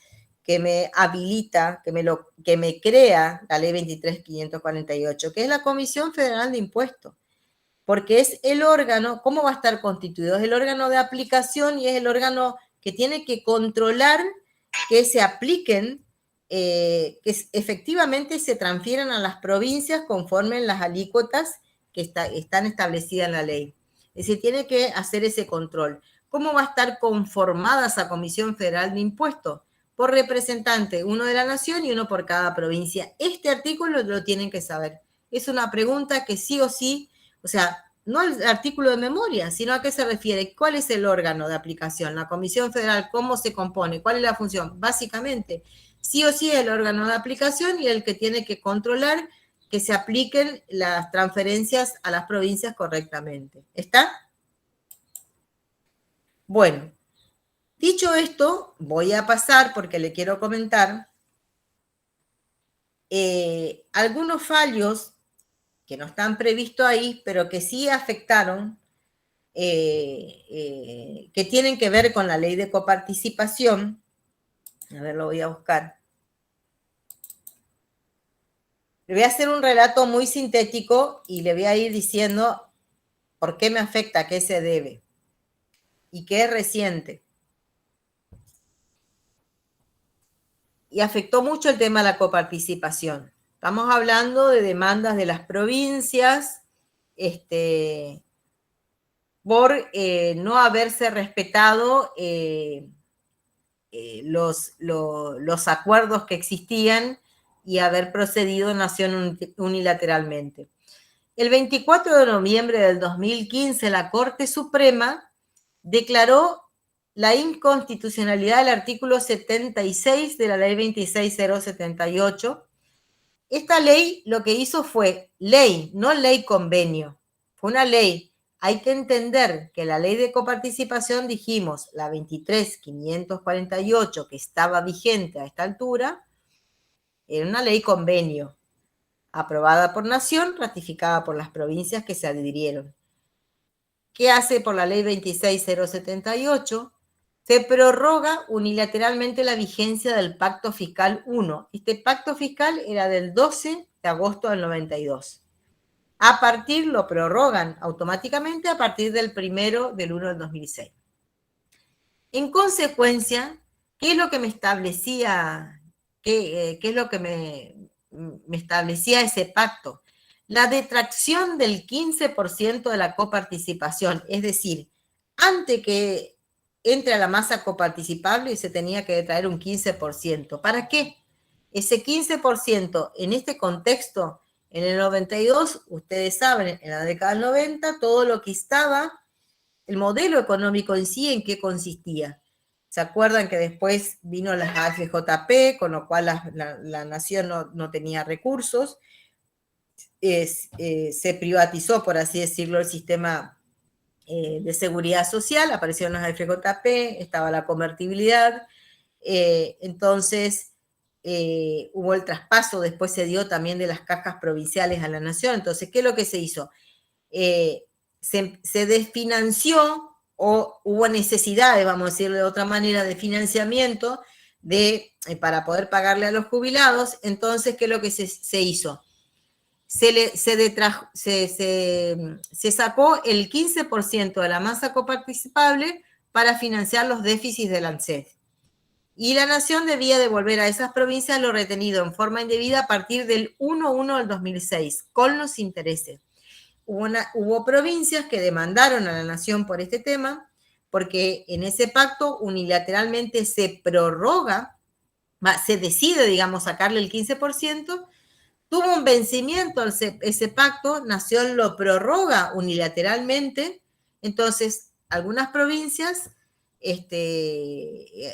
A: que me habilita, que me crea la ley 23.548, que es la Comisión Federal de Impuestos. Porque es el órgano, ¿cómo va a estar constituido? Es el órgano de aplicación y es el órgano que tiene que controlar que se apliquen, que efectivamente se transfieran a las provincias conforme las alícuotas que están establecidas en la ley. Es decir, tiene que hacer ese control. ¿Cómo va a estar conformada esa Comisión Federal de Impuestos? Por representante, uno de la nación y uno por cada provincia. Este artículo lo tienen que saber. Es una pregunta que sí o sí, o sea, no el artículo de memoria, sino a qué se refiere, cuál es el órgano de aplicación, la Comisión Federal, cómo se compone, cuál es la función. Básicamente, sí o sí es el órgano de aplicación y el que tiene que controlar que se apliquen las transferencias a las provincias correctamente. ¿Está? Bueno, dicho esto, voy a pasar, porque le quiero comentar, algunos fallos que no están previstos ahí, pero que sí afectaron, que tienen que ver con la ley de coparticipación. A ver, lo voy a buscar. Le voy a hacer un relato muy sintético y le voy a ir diciendo por qué me afecta, a qué se debe y qué es reciente. Y afectó mucho el tema de la coparticipación. Estamos hablando de demandas de las provincias, por no haberse respetado los acuerdos que existían y haber procedido en nación unilateralmente. El 24 de noviembre del 2015, la Corte Suprema declaró la inconstitucionalidad del artículo 76 de la ley 26.078. Esta ley lo que hizo fue ley, no ley convenio. Fue una ley. Hay que entender que la ley de coparticipación, dijimos, la 23.548, que estaba vigente a esta altura, era una ley convenio, aprobada por nación, ratificada por las provincias que se adhirieron. ¿Qué hace por la ley 26.078? Se prorroga unilateralmente la vigencia del Pacto Fiscal 1. Este pacto fiscal era del 12 de agosto del 92. Lo prorrogan automáticamente a partir del 1 del 1 del 2006. En consecuencia, ¿qué es lo que me establecía? ¿Qué es lo que me establecía ese pacto? La detracción del 15% de la coparticipación, es decir, antes que entre a la masa coparticipable se tenía que detraer un 15%. ¿Para qué? Ese 15% en este contexto, en el 92, ustedes saben, en la década del 90, todo lo que estaba, el modelo económico en sí, ¿en qué consistía? ¿Se acuerdan que después vino la AFJP, con lo cual la nación no tenía recursos? Se privatizó, por así decirlo, el sistema de seguridad social, aparecieron las AFJP, estaba la convertibilidad, entonces hubo el traspaso, después se dio también de las cajas provinciales a la nación. Entonces, ¿qué es lo que se hizo? Se desfinanció o hubo necesidades, vamos a decirlo de otra manera, de financiamiento para poder pagarle a los jubilados. Entonces, ¿qué es lo que se hizo? Se sacó el 15% de la masa coparticipable para financiar los déficits del ANSES. Y la nación debía devolver a esas provincias lo retenido en forma indebida a partir del 1/1 del 2006, con los intereses. Hubo provincias que demandaron a la nación por este tema, porque en ese pacto unilateralmente se prorroga, se decide, digamos, sacarle el 15%, tuvo un vencimiento ese pacto, nación lo prorroga unilateralmente, entonces algunas provincias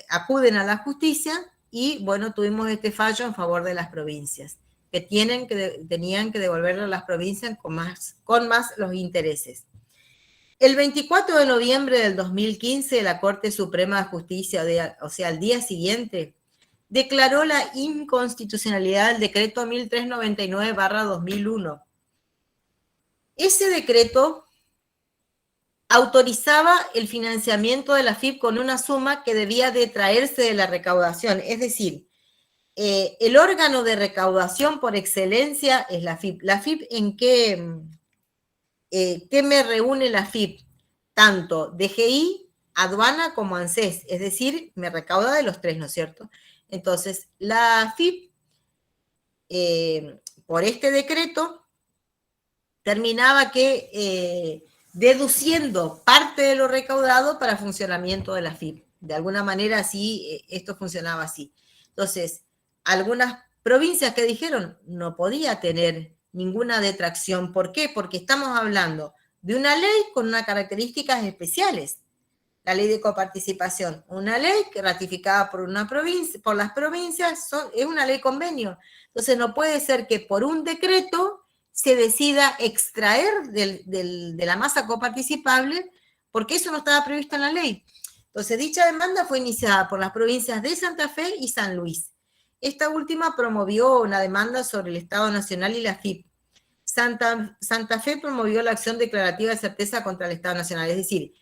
A: acuden a la justicia y, bueno, tuvimos este fallo en favor de las provincias, que tenían que devolverle a las provincias con más los intereses. El 24 de noviembre del 2015, la Corte Suprema de Justicia, o sea, al día siguiente, declaró la inconstitucionalidad del decreto 1399/2001. Ese decreto autorizaba el financiamiento de la AFIP con una suma que debía detraerse de la recaudación, es decir, el órgano de recaudación por excelencia es la AFIP. ¿La AFIP en qué me reúne la AFIP? Tanto DGI, aduana como ANSES, es decir, me recauda de los tres, ¿no es cierto? Entonces, la AFIP, por este decreto, terminaba que deduciendo parte de lo recaudado para funcionamiento de la AFIP. De alguna manera, así, esto funcionaba así. Entonces, algunas provincias que dijeron no podía tener ninguna detracción. ¿Por qué? Porque estamos hablando de una ley con unas características especiales. La ley de coparticipación, una ley que ratificada por una provincia, por las provincias, es una ley convenio. Entonces no puede ser que por un decreto se decida extraer de la masa coparticipable, porque eso no estaba previsto en la ley. Entonces dicha demanda fue iniciada por las provincias de Santa Fe y San Luis. Esta última promovió una demanda sobre el Estado Nacional y la AFIP. Santa Fe promovió la acción declarativa de certeza contra el Estado Nacional, es decir,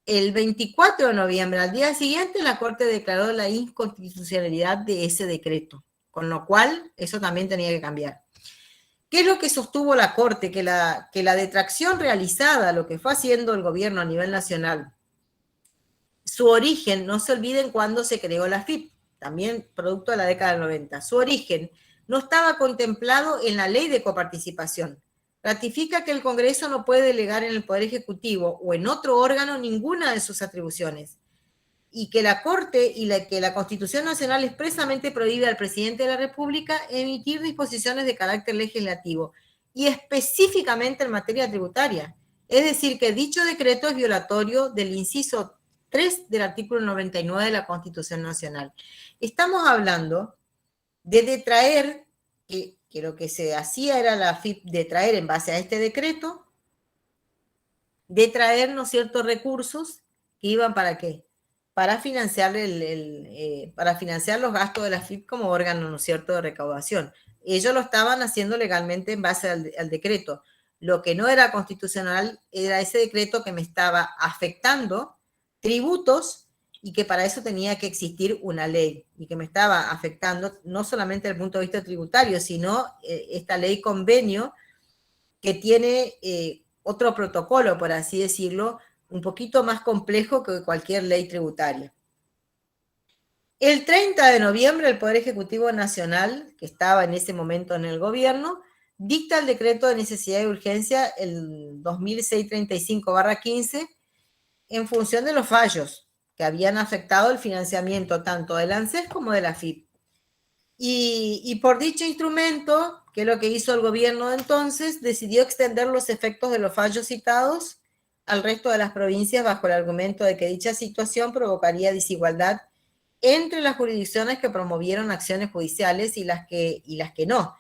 A: el 24 de noviembre, al día siguiente, la Corte declaró la inconstitucionalidad de ese decreto, con lo cual eso también tenía que cambiar. ¿Qué es lo que sostuvo la Corte? Que la detracción realizada, lo que fue haciendo el gobierno a nivel nacional, su origen, no se olviden cuando se creó la AFIP, también producto de la década del 90, su origen no estaba contemplado en la ley de coparticipación. Ratifica que el Congreso no puede delegar en el Poder Ejecutivo o en otro órgano ninguna de sus atribuciones, y que la Corte y que la Constitución Nacional expresamente prohíbe al presidente de la República emitir disposiciones de carácter legislativo, y específicamente en materia tributaria. Es decir, que dicho decreto es violatorio del inciso 3 del artículo 99 de la Constitución Nacional. Estamos hablando de detraer, que lo que se hacía era la AFIP detraer en base a este decreto, detraer, ¿no es cierto?, recursos que iban ¿para qué? Para financiar, para financiar los gastos de la AFIP como órgano, ¿no es cierto?, de recaudación. Ellos lo estaban haciendo legalmente en base al decreto. Lo que no era constitucional era ese decreto que me estaba afectando tributos y que para eso tenía que existir una ley y que me estaba afectando no solamente desde el punto de vista tributario, sino esta ley convenio que tiene otro protocolo, por así decirlo, un poquito más complejo que cualquier ley tributaria. El 30 de noviembre, el Poder Ejecutivo Nacional, que estaba en ese momento en el gobierno, dicta el decreto de necesidad y urgencia, el 2635/15, en función de los fallos que habían afectado el financiamiento tanto del ANSES como de la AFIP. Y por dicho instrumento, que es lo que hizo el gobierno de entonces, decidió extender los efectos de los fallos citados al resto de las provincias bajo el argumento de que dicha situación provocaría desigualdad entre las jurisdicciones que promovieron acciones judiciales y las que no.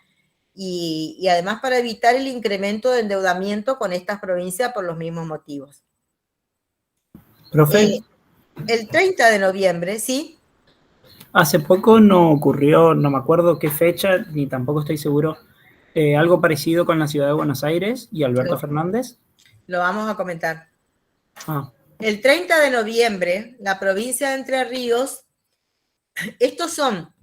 A: Y además para evitar el incremento de endeudamiento con estas provincias por los mismos motivos.
B: Profe,
A: el 30 de noviembre, ¿sí?
B: hace poco no ocurrió, no me acuerdo qué fecha, ni tampoco estoy seguro, algo parecido con la ciudad de Buenos Aires y Alberto Fernández.
A: Lo vamos a comentar. El 30 de noviembre, la provincia de Entre Ríos, estos son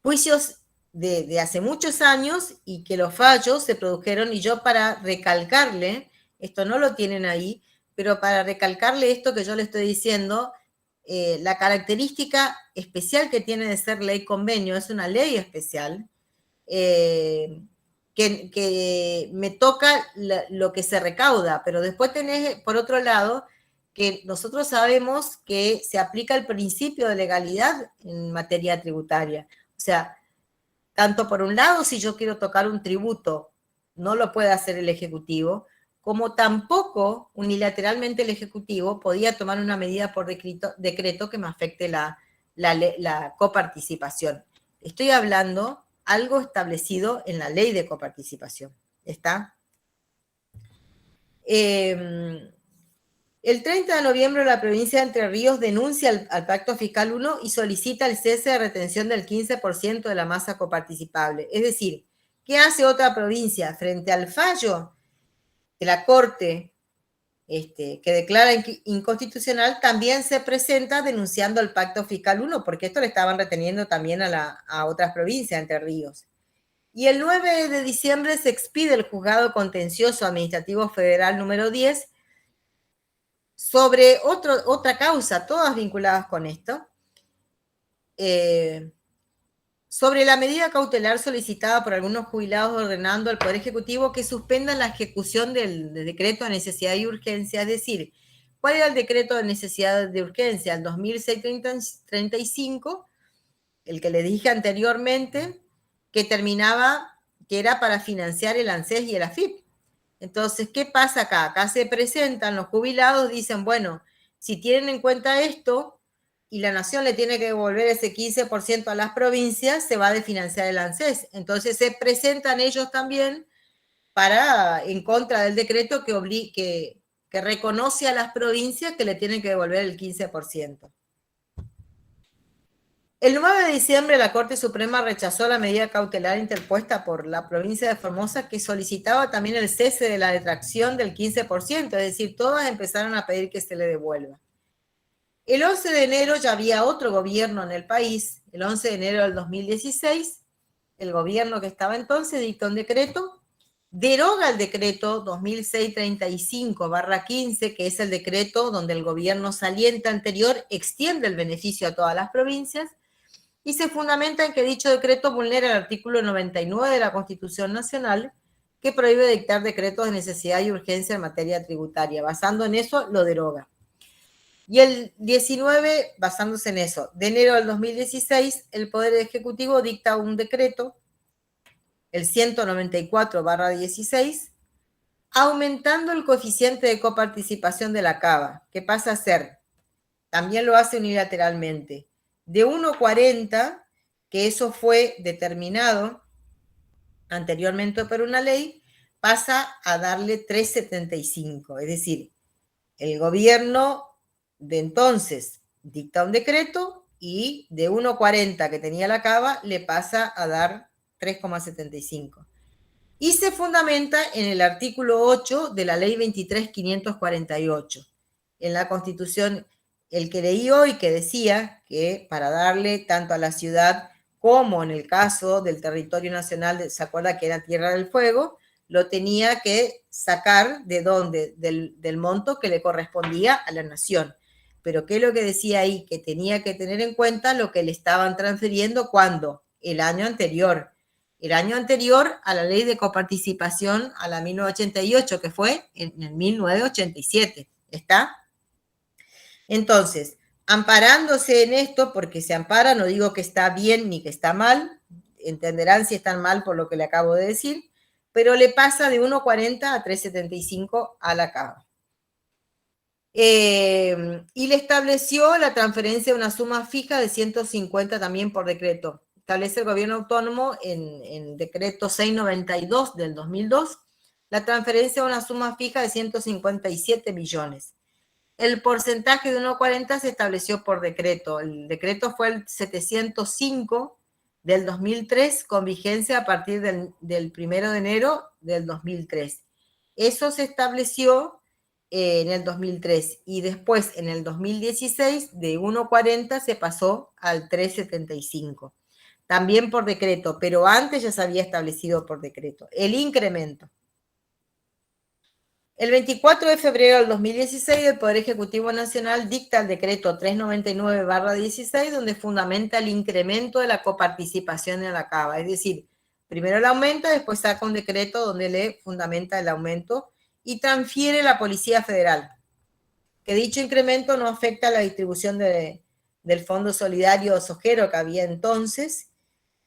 A: juicios de hace muchos años y que los fallos se produjeron, y yo para recalcarle, esto no lo tienen ahí, pero para recalcarle esto que yo le estoy diciendo, la característica especial que tiene de ser ley convenio, es una ley especial, que me toca lo que se recauda, pero después tenés, por otro lado, que nosotros sabemos que se aplica el principio de legalidad en materia tributaria. O sea, tanto por un lado, si yo quiero tocar un tributo, no lo puede hacer el Ejecutivo, como tampoco unilateralmente el Ejecutivo podía tomar una medida por decreto que me afecte la coparticipación. Estoy hablando algo establecido en la ley de coparticipación. ¿Está? El 30 de noviembre la provincia de Entre Ríos denuncia al Pacto Fiscal 1 y solicita el cese de retención del 15% de la masa coparticipable. Es decir, ¿qué hace otra provincia? Frente al fallo de la Corte que declara inconstitucional, también se presenta denunciando el Pacto Fiscal 1, porque esto le estaban reteniendo también a otras provincias, Entre Ríos. Y el 9 de diciembre se expide el Juzgado Contencioso Administrativo Federal número 10 sobre otra causa, todas vinculadas con esto, sobre la medida cautelar solicitada por algunos jubilados ordenando al Poder Ejecutivo que suspendan la ejecución del decreto de necesidad y urgencia. Es decir, ¿cuál era el decreto de necesidad de urgencia? El 2635, el que le dije anteriormente, que terminaba, que era para financiar el ANSES y el AFIP. Entonces, ¿qué pasa acá? Acá se presentan los jubilados, dicen, bueno, si tienen en cuenta esto y la nación le tiene que devolver ese 15% a las provincias, se va a desfinanciar el ANSES. Entonces se presentan ellos también en contra del decreto que reconoce a las provincias que le tienen que devolver el 15%. El 9 de diciembre la Corte Suprema rechazó la medida cautelar interpuesta por la provincia de Formosa que solicitaba también el cese de la detracción del 15%, es decir, todas empezaron a pedir que se le devuelva. El 11 de enero ya había otro gobierno en el país. El 11 de enero del 2016, el gobierno que estaba entonces dictó un decreto, deroga el decreto 2635/15, que es el decreto donde el gobierno saliente anterior extiende el beneficio a todas las provincias, y se fundamenta en que dicho decreto vulnera el artículo 99 de la Constitución Nacional, que prohíbe dictar decretos de necesidad y urgencia en materia tributaria. Basando en eso, lo deroga. Y el 19, basándose en eso, de enero del 2016, el Poder Ejecutivo dicta un decreto, el 194/16, aumentando el coeficiente de coparticipación de la CABA, que pasa a ser, también lo hace unilateralmente, de 1,40, que eso fue determinado anteriormente por una ley, pasa a darle 3,75. Es decir, el gobierno de entonces dicta un decreto y de 1,40 que tenía la CABA le pasa a dar 3,75. Y se fundamenta en el artículo 8 de la ley 23.548. En la Constitución, el que leí hoy, que decía que para darle tanto a la ciudad como en el caso del territorio nacional, ¿se acuerda que era Tierra del Fuego? Lo tenía que sacar ¿de dónde? Del monto que le correspondía a la nación. Pero ¿qué es lo que decía ahí? Que tenía que tener en cuenta lo que le estaban transfiriendo cuando el año anterior a la ley de coparticipación, a la 1988, que fue en el 1987. ¿Está? Entonces, amparándose en esto, porque se ampara, no digo que está bien ni que está mal, entenderán si están mal por lo que le acabo de decir, pero le pasa de 1,40 a 3,75 a la CABA. Y le estableció la transferencia de una suma fija de 150 también por decreto. Establece el gobierno autónomo en decreto 692 del 2002 la transferencia de una suma fija de 157 millones. El porcentaje de 1,40 se estableció por decreto. El decreto fue el 705 del 2003 con vigencia a partir del 1 de enero del 2003. Eso se estableció en el 2003 y después en el 2016 de 1,40 se pasó al 3,75. También por decreto, pero antes ya se había establecido por decreto. El incremento. El 24 de febrero del 2016, el Poder Ejecutivo Nacional dicta el decreto 399/16, donde fundamenta el incremento de la coparticipación en la CABA. Es decir, primero el aumento, después saca un decreto donde le fundamenta el aumento y transfiere la Policía Federal. Que dicho incremento no afecta a la distribución del Fondo Solidario Sojero que había entonces,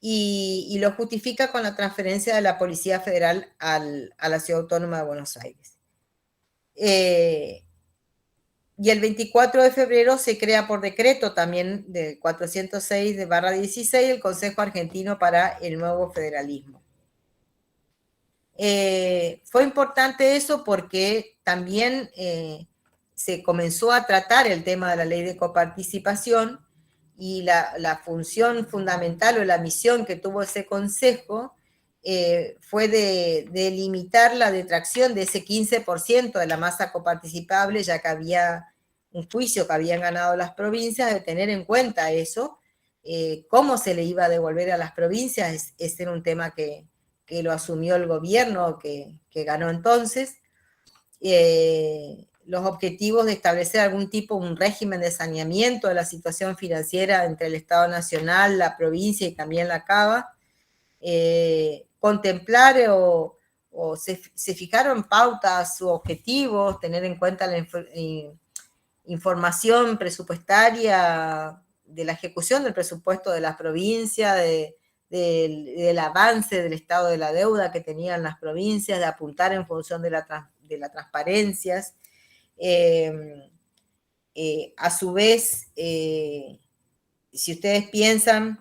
A: y lo justifica con la transferencia de la Policía Federal a la Ciudad Autónoma de Buenos Aires. Y el 24 de febrero se crea por decreto también del 406/16 el Consejo Argentino para el Nuevo Federalismo. Fue importante eso porque también se comenzó a tratar el tema de la ley de coparticipación y la función fundamental o la misión que tuvo ese consejo fue de limitar la detracción de ese 15% de la masa coparticipable, ya que había un juicio que habían ganado las provincias, de tener en cuenta eso, cómo se le iba a devolver a las provincias. Ese era un tema que lo asumió el gobierno que ganó entonces. Los objetivos de establecer algún tipo, un régimen de saneamiento de la situación financiera entre el Estado Nacional, la provincia y también la CABA, contemplar o se fijaron pautas u objetivos, tener en cuenta la información presupuestaria de la ejecución del presupuesto de las provincias, del avance del estado de la deuda que tenían las provincias, de apuntar en función de las transparencias. A su vez, si ustedes piensan,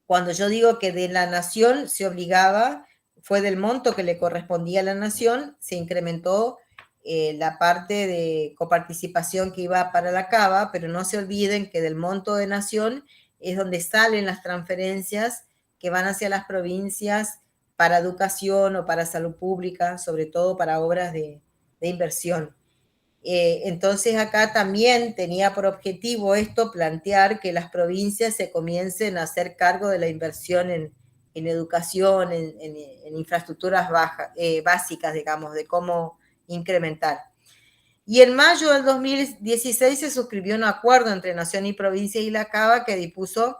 A: cuando yo digo que de la nación se obligaba, fue del monto que le correspondía a la nación, se incrementó la parte de coparticipación que iba para la CABA, pero no se olviden que del monto de nación es donde salen las transferencias que van hacia las provincias para educación o para salud pública, sobre todo para obras de inversión. Entonces acá también tenía por objetivo esto, plantear que las provincias se comiencen a hacer cargo de la inversión en educación, en infraestructuras básicas, digamos, de cómo incrementar. Y en mayo del 2016 se suscribió un acuerdo entre Nación y Provincia y la CABA que dispuso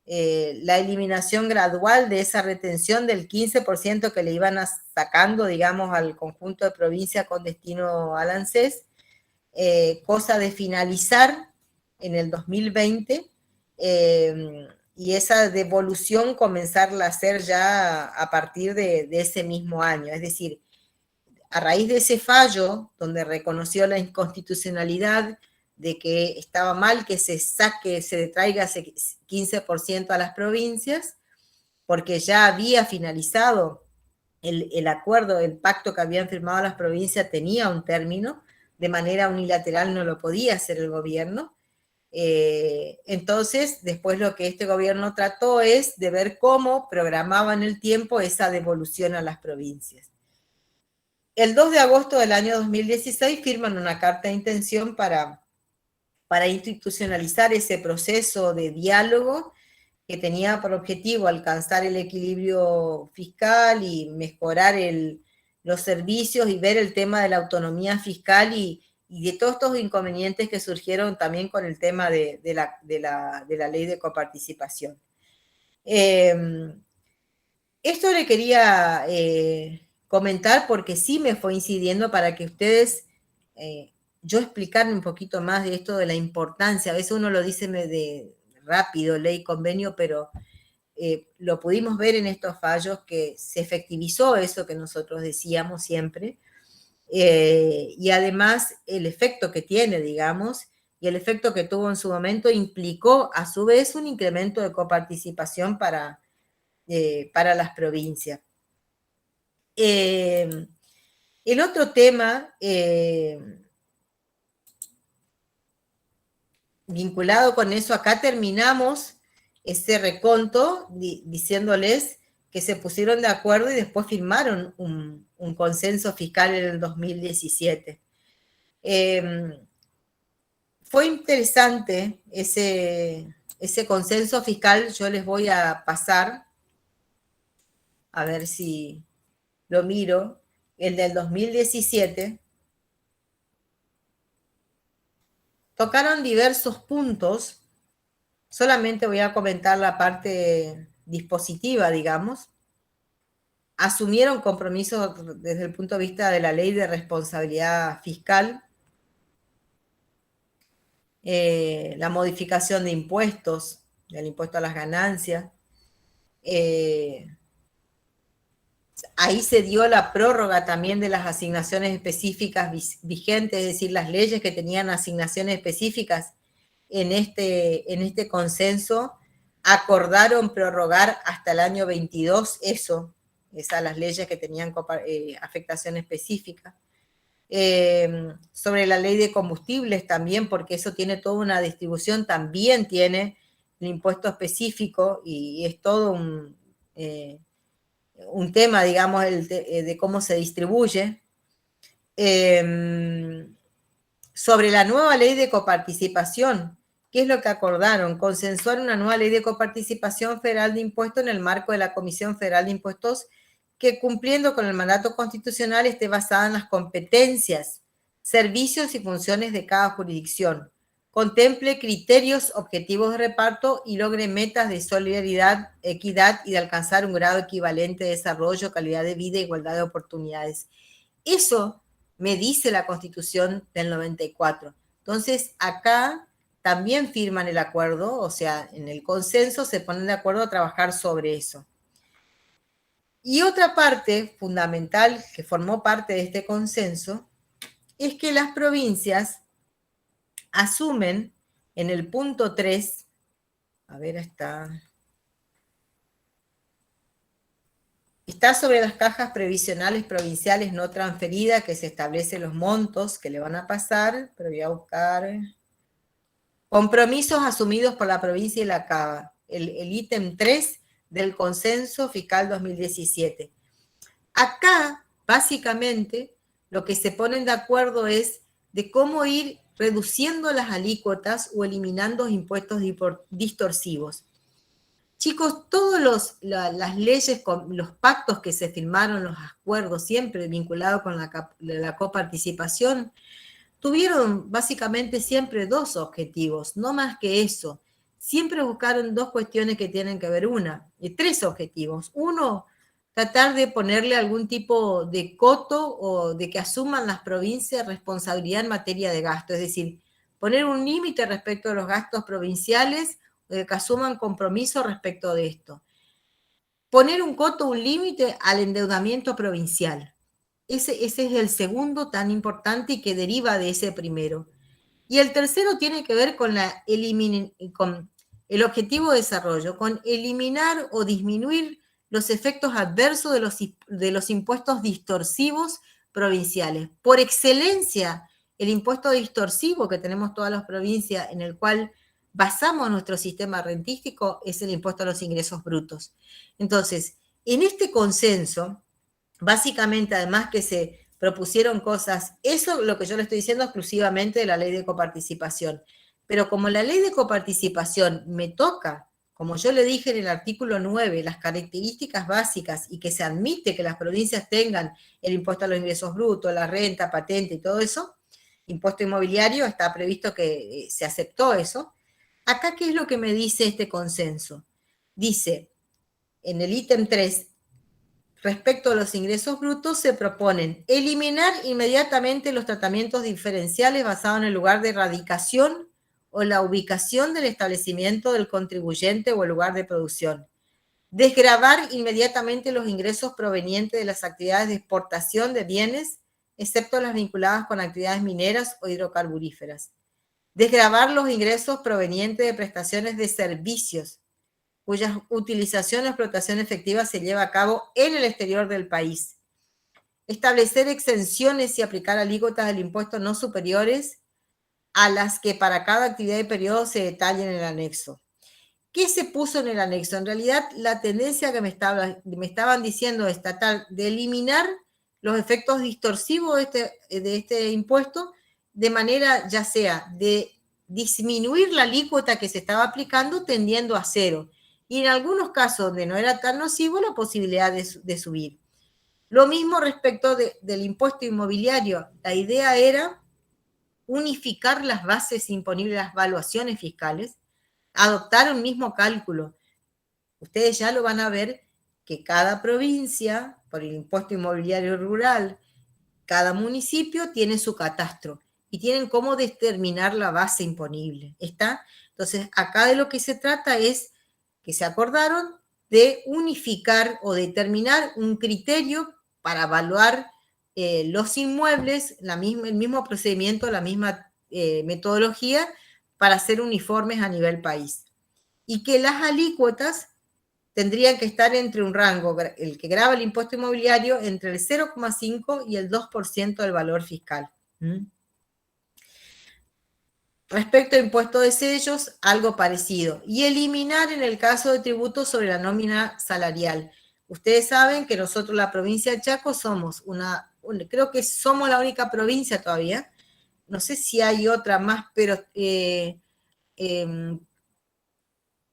A: la eliminación gradual de esa retención del 15% que le iban sacando, digamos, al conjunto de provincias con destino al ANSES, cosa de finalizar en el 2020, y esa devolución comenzarla a hacer ya a partir de ese mismo año. Es decir, a raíz de ese fallo, donde reconoció la inconstitucionalidad de que estaba mal que se detraiga ese 15% a las provincias, porque ya había finalizado el acuerdo, el pacto que habían firmado las provincias tenía un término, de manera unilateral no lo podía hacer el gobierno. Entonces, después lo que este gobierno trató es de ver cómo programaba en el tiempo esa devolución a las provincias. El 2 de agosto del año 2016 firman una carta de intención para institucionalizar ese proceso de diálogo que tenía por objetivo alcanzar el equilibrio fiscal y mejorar los servicios y ver el tema de la autonomía fiscal y de todos estos inconvenientes que surgieron también con el tema de la ley de coparticipación. Esto le quería comentar porque sí me fue incidiendo para que ustedes, yo explicarme un poquito más de esto de la importancia. A veces uno lo dice rápido, ley, convenio, pero lo pudimos ver en estos fallos que se efectivizó eso que nosotros decíamos siempre, y además el efecto que tiene, digamos, y el efecto que tuvo en su momento implicó a su vez un incremento de coparticipación para las provincias. El otro tema vinculado con eso, acá terminamos ese reconto diciéndoles que se pusieron de acuerdo y después firmaron un consenso fiscal en el 2017. Fue interesante ese consenso fiscal. Yo les voy a pasar, a ver si lo miro, el del 2017. Tocaron diversos puntos, solamente voy a comentar la parte dispositiva, digamos. Asumieron compromisos desde el punto de vista de la ley de responsabilidad fiscal, la modificación de impuestos, del impuesto a las ganancias. Ahí se dio la prórroga también de las asignaciones específicas vigentes, es decir, las leyes que tenían asignaciones específicas en este consenso acordaron prorrogar hasta el año 22 esas las leyes que tenían afectación específica. Sobre la ley de combustibles también, porque eso tiene toda una distribución, también tiene el impuesto específico y es todo un tema, digamos, de cómo se distribuye. Sobre la nueva ley de coparticipación, ¿qué es lo que acordaron? Consensuar una nueva ley de coparticipación federal de impuestos en el marco de la Comisión Federal de Impuestos que, cumpliendo con el mandato constitucional, esté basada en las competencias, servicios y funciones de cada jurisdicción, contemple criterios objetivos de reparto y logre metas de solidaridad, equidad y de alcanzar un grado equivalente de desarrollo, calidad de vida e igualdad de oportunidades. Eso me dice la Constitución del 94. Entonces, acá también firman el acuerdo, o sea, en el consenso se ponen de acuerdo a trabajar sobre eso. Y otra parte fundamental que formó parte de este consenso es que las provincias asumen en el punto 3, a ver, está sobre las cajas previsionales provinciales no transferidas, que se establecen los montos que le van a pasar, pero voy a buscar compromisos asumidos por la provincia y la CABA, el ítem 3 del Consenso Fiscal 2017. Acá, básicamente, lo que se ponen de acuerdo es de cómo ir reduciendo las alícuotas o eliminando impuestos distorsivos. Chicos, todas las leyes, los pactos que se firmaron, los acuerdos siempre vinculados con la coparticipación, tuvieron básicamente siempre dos objetivos, no más que eso. Siempre buscaron dos cuestiones que tienen que ver tres objetivos. Uno, tratar de ponerle algún tipo de coto o de que asuman las provincias responsabilidad en materia de gasto, es decir, poner un límite respecto a los gastos provinciales, de que asuman compromiso respecto de esto. Poner un coto, un límite al endeudamiento provincial. Ese es el segundo tan importante y que deriva de ese primero. Y el tercero tiene que ver con el objetivo de desarrollo, con eliminar o disminuir los efectos adversos de los impuestos distorsivos provinciales. Por excelencia, el impuesto distorsivo que tenemos todas las provincias, en el cual basamos nuestro sistema rentístico, es el impuesto a los ingresos brutos. Entonces, en este consenso, básicamente, además que se propusieron cosas, eso lo que yo le estoy diciendo exclusivamente de la ley de coparticipación, pero como la ley de coparticipación me toca, como yo le dije en el artículo 9, las características básicas y que se admite que las provincias tengan el impuesto a los ingresos brutos, la renta, patente y todo eso, impuesto inmobiliario, está previsto que se aceptó eso. Acá, ¿qué es lo que me dice este consenso? Dice, en el ítem 3, respecto a los ingresos brutos, se proponen eliminar inmediatamente los tratamientos diferenciales basados en el lugar de radicación o la ubicación del establecimiento del contribuyente o el lugar de producción. Desgravar inmediatamente los ingresos provenientes de las actividades de exportación de bienes, excepto las vinculadas con actividades mineras o hidrocarburíferas. Desgravar los ingresos provenientes de prestaciones de servicios, cuya utilización o explotación efectiva se lleva a cabo en el exterior del país. Establecer exenciones y aplicar alícuotas del impuesto no superiores a las que para cada actividad y periodo se detallen en el anexo. ¿Qué se puso en el anexo? En realidad, la tendencia que me estaban diciendo estatal de eliminar los efectos distorsivos de este impuesto, de manera ya sea de disminuir la alícuota que se estaba aplicando tendiendo a cero, y en algunos casos donde no era tan nocivo, la posibilidad de subir. Lo mismo respecto del impuesto inmobiliario. La idea era unificar las bases imponibles, las valuaciones fiscales, adoptar un mismo cálculo. Ustedes ya lo van a ver que cada provincia, por el impuesto inmobiliario rural, cada municipio tiene su catastro y tienen cómo determinar la base imponible. ¿Está? Entonces, acá de lo que se trata es que se acordaron de unificar o determinar un criterio para evaluar los inmuebles, el mismo procedimiento, la misma metodología para hacer uniformes a nivel país. Y que las alícuotas tendrían que estar entre un rango, el que grava el impuesto inmobiliario, entre el 0,5 y el 2% del valor fiscal. Respecto al impuesto de sellos, algo parecido. Y eliminar en el caso de tributos sobre la nómina salarial. Ustedes saben que nosotros, la provincia de Chaco, somos creo que somos la única provincia todavía. No sé si hay otra más, pero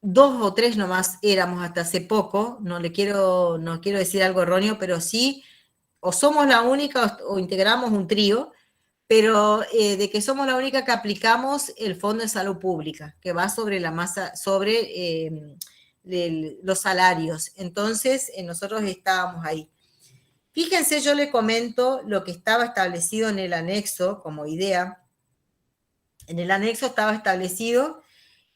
A: 2 o 3 nomás éramos hasta hace poco. No quiero decir algo erróneo, pero sí, o somos la única o integramos un trío, pero de que somos la única que aplicamos el Fondo de Salud Pública, que va sobre la masa, sobre los salarios. Entonces, nosotros estábamos ahí. Fíjense, yo le comento lo que estaba establecido en el anexo como idea. En el anexo estaba establecido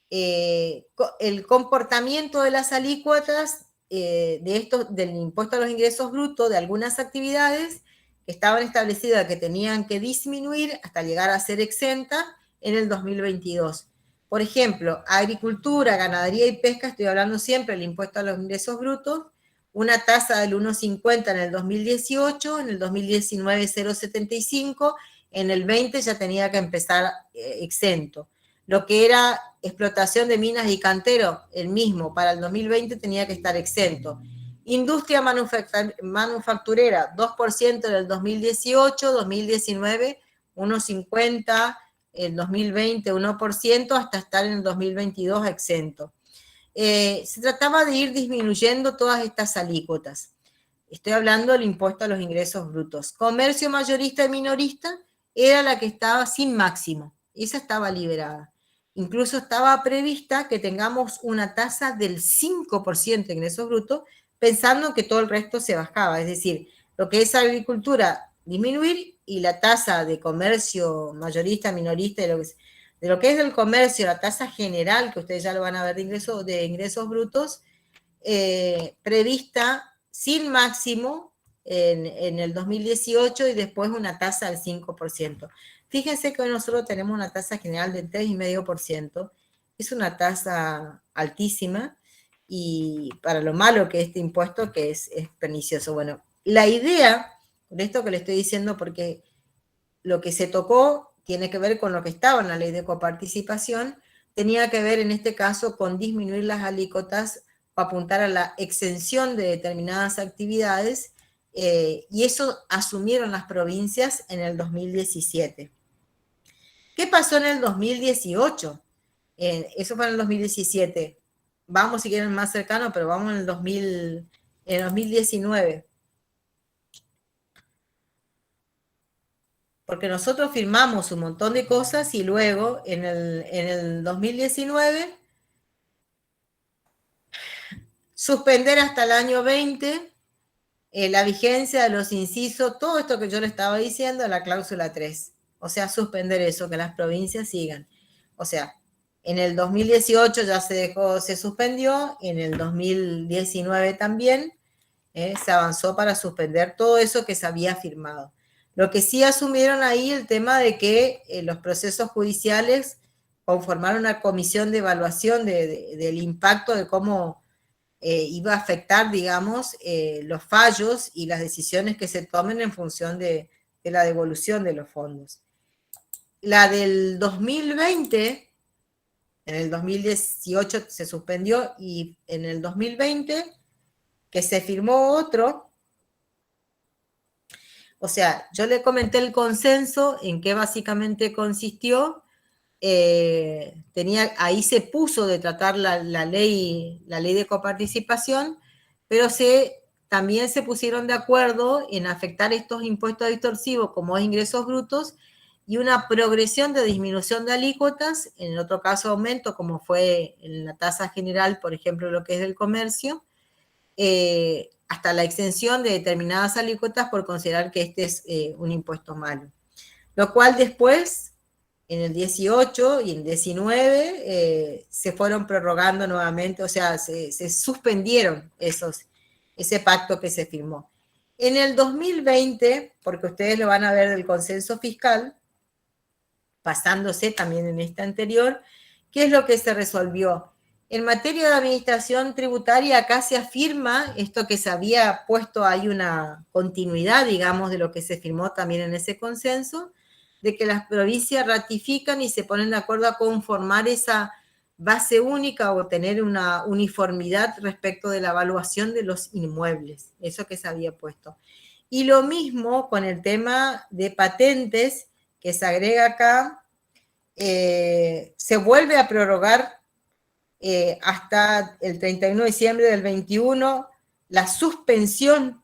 A: el comportamiento de las alícuotas del impuesto a los ingresos brutos de algunas actividades que estaban establecidas que tenían que disminuir hasta llegar a ser exenta en el 2022. Por ejemplo, agricultura, ganadería y pesca, estoy hablando siempre del impuesto a los ingresos brutos, una tasa del 1,50 en el 2018, en el 2019 0,75, en el 20 ya tenía que empezar exento. Lo que era explotación de minas y cantero, el mismo, para el 2020 tenía que estar exento. Industria manufacturera, 2% en el 2018, 2019, 1,50, el 2020, 1%, hasta estar en el 2022 exento. Se trataba de ir disminuyendo todas estas alícuotas. Estoy hablando del impuesto a los ingresos brutos. Comercio mayorista y minorista era la que estaba sin máximo. Esa estaba liberada. Incluso estaba prevista que tengamos una tasa del 5% de ingresos brutos, pensando que todo el resto se bajaba. Es decir, lo que es agricultura, disminuir, y la tasa de comercio mayorista, minorista, de lo que es el comercio, la tasa general, que ustedes ya lo van a ver de ingresos brutos, prevista sin máximo en el 2018 y después una tasa del 5%. Fíjense que hoy nosotros tenemos una tasa general del 3,5%. Es una tasa altísima y para lo malo que este impuesto, que es pernicioso. Bueno, la idea de esto que le estoy diciendo, porque lo que se tocó tiene que ver con lo que estaba en la ley de coparticipación, tenía que ver en este caso con disminuir las alícuotas o apuntar a la exención de determinadas actividades, y eso asumieron las provincias en el 2017. ¿Qué pasó en el 2018? Eso fue en el 2017. Vamos, si quieren, más cercano, pero vamos en el 2019. Porque nosotros firmamos un montón de cosas y luego en el 2019 suspender hasta el año 20 la vigencia de los incisos, todo esto que yo le estaba diciendo, la cláusula 3. O sea, suspender eso, que las provincias sigan. O sea, en el 2018 ya se suspendió, en el 2019 también se avanzó para suspender todo eso que se había firmado. Lo que sí asumieron ahí el tema de que los procesos judiciales conformaron una comisión de evaluación del impacto de cómo iba a afectar, digamos, los fallos y las decisiones que se tomen en función de la devolución de los fondos. La del 2020, en el 2018 se suspendió y en el 2020 que se firmó otro. O sea, yo le comenté el consenso, en qué básicamente consistió. Ahí se puso de tratar la ley de coparticipación, pero también se pusieron de acuerdo en afectar estos impuestos distorsivos como es ingresos brutos y una progresión de disminución de alícuotas, en el otro caso aumento, como fue en la tasa general, por ejemplo, lo que es del comercio, hasta la exención de determinadas alícuotas por considerar que este es un impuesto malo. Lo cual después, en el 18 y en el 19, se fueron prorrogando nuevamente, o sea, se suspendieron ese pacto que se firmó. En el 2020, porque ustedes lo van a ver del consenso fiscal, pasándose también en este anterior, ¿qué es lo que se resolvió? En materia de administración tributaria, acá se afirma esto que se había puesto, hay una continuidad, digamos, de lo que se firmó también en ese consenso, de que las provincias ratifican y se ponen de acuerdo a conformar esa base única o tener una uniformidad respecto de la evaluación de los inmuebles, eso que se había puesto. Y lo mismo con el tema de patentes, que se agrega acá, se vuelve a prorrogar hasta el 31 de diciembre del 21 la suspensión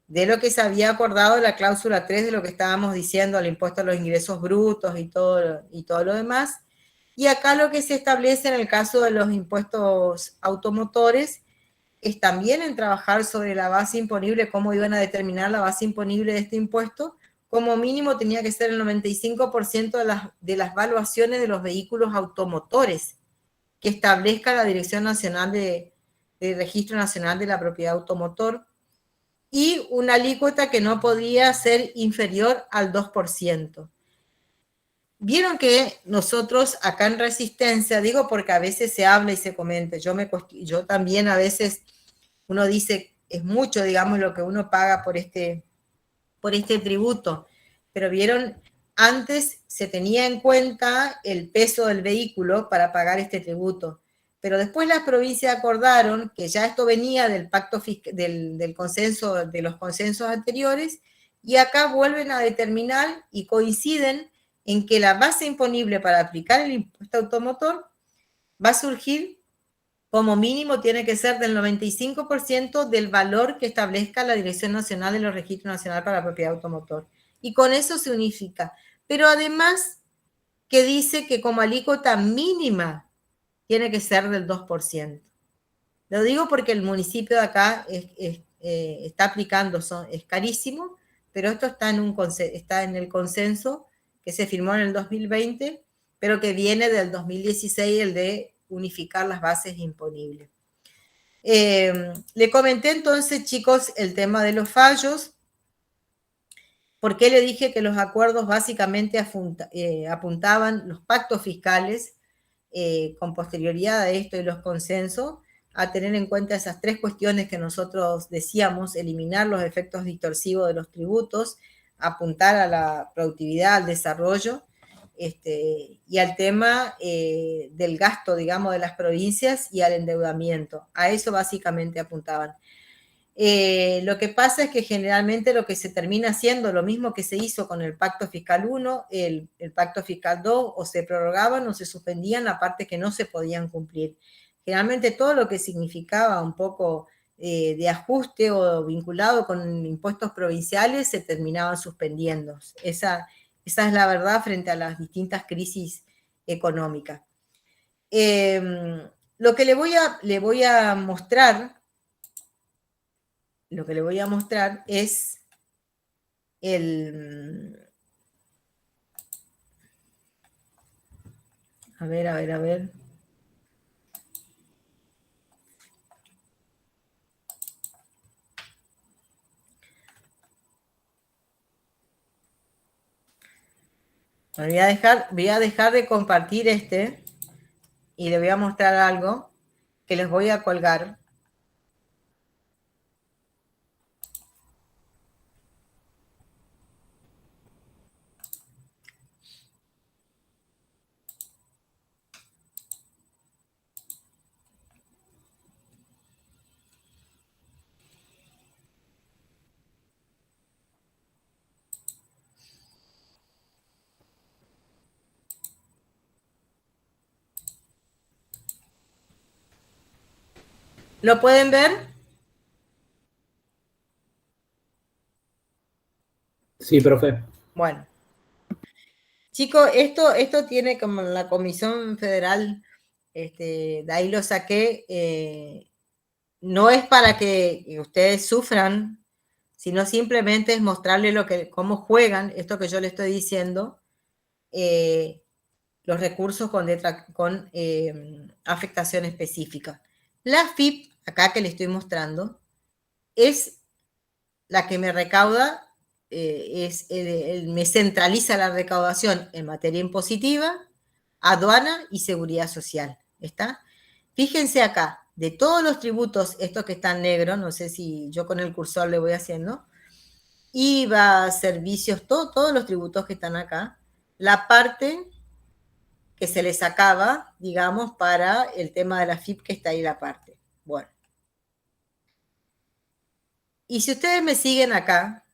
A: de lo que se había acordado la cláusula 3 de lo que estábamos diciendo, el impuesto a los ingresos brutos y todo lo demás. Y acá lo que se establece en el caso de los impuestos automotores es también en trabajar sobre la base imponible, cómo iban a determinar la base imponible de este impuesto. Como mínimo tenía que ser el 95% de las valuaciones de los vehículos automotores que establezca la Dirección Nacional de Registro Nacional de la Propiedad Automotor, y una alícuota que no podía ser inferior al 2%. Vieron que nosotros acá en Resistencia, digo porque a veces se habla y se comenta, yo también a veces, uno dice, es mucho, digamos, lo que uno paga por este tributo, pero vieron, antes se tenía en cuenta el peso del vehículo para pagar este tributo, pero después las provincias acordaron que ya esto venía del pacto del consenso, de los consensos anteriores, y acá vuelven a determinar y coinciden en que la base imponible para aplicar el impuesto automotor va a surgir, como mínimo tiene que ser del 95% del valor que establezca la Dirección Nacional de los Registros Nacional para la Propiedad Automotor. Y con eso se unifica. Pero además que dice que como alícuota mínima tiene que ser del 2%. Lo digo porque el municipio de acá está aplicando, es carísimo, pero esto está en el consenso que se firmó en el 2020, pero que viene del 2016, el de unificar las bases imponibles. Le comenté entonces, chicos, el tema de los fallos. ¿Por qué le dije que los acuerdos básicamente apuntaban los pactos fiscales con posterioridad a esto y los consensos, a tener en cuenta esas tres cuestiones que nosotros decíamos: eliminar los efectos distorsivos de los tributos, apuntar a la productividad, al desarrollo, y al tema del gasto, digamos, de las provincias y al endeudamiento. A eso básicamente apuntaban. Lo que pasa es que generalmente lo que se termina haciendo, lo mismo que se hizo con el Pacto Fiscal 1, el Pacto Fiscal 2, o se prorrogaban o se suspendían, aparte que no se podían cumplir. Generalmente todo lo que significaba un poco de ajuste o vinculado con impuestos provinciales se terminaban suspendiendo. Esa es la verdad frente a las distintas crisis económicas. Lo que le voy a mostrar es el... A ver. Voy a dejar de compartir y le voy a mostrar algo que les voy a colgar. ¿Lo pueden ver?
B: Sí, profe.
A: Bueno. Chicos, esto tiene como la Comisión Federal, de ahí lo saqué, no es para que ustedes sufran, sino simplemente es mostrarles cómo juegan, esto que yo les estoy diciendo, los recursos con afectación específica. La FIP, acá que les estoy mostrando, es la que me recauda, me centraliza la recaudación en materia impositiva, aduana y seguridad social. ¿Está? Fíjense acá, de todos los tributos, estos que están negros, no sé si yo con el cursor le voy haciendo, IVA, servicios, todos los tributos que están acá, la parte que se le sacaba, digamos, para el tema de la FIP, que está ahí la parte. Bueno. Y si ustedes me siguen acá,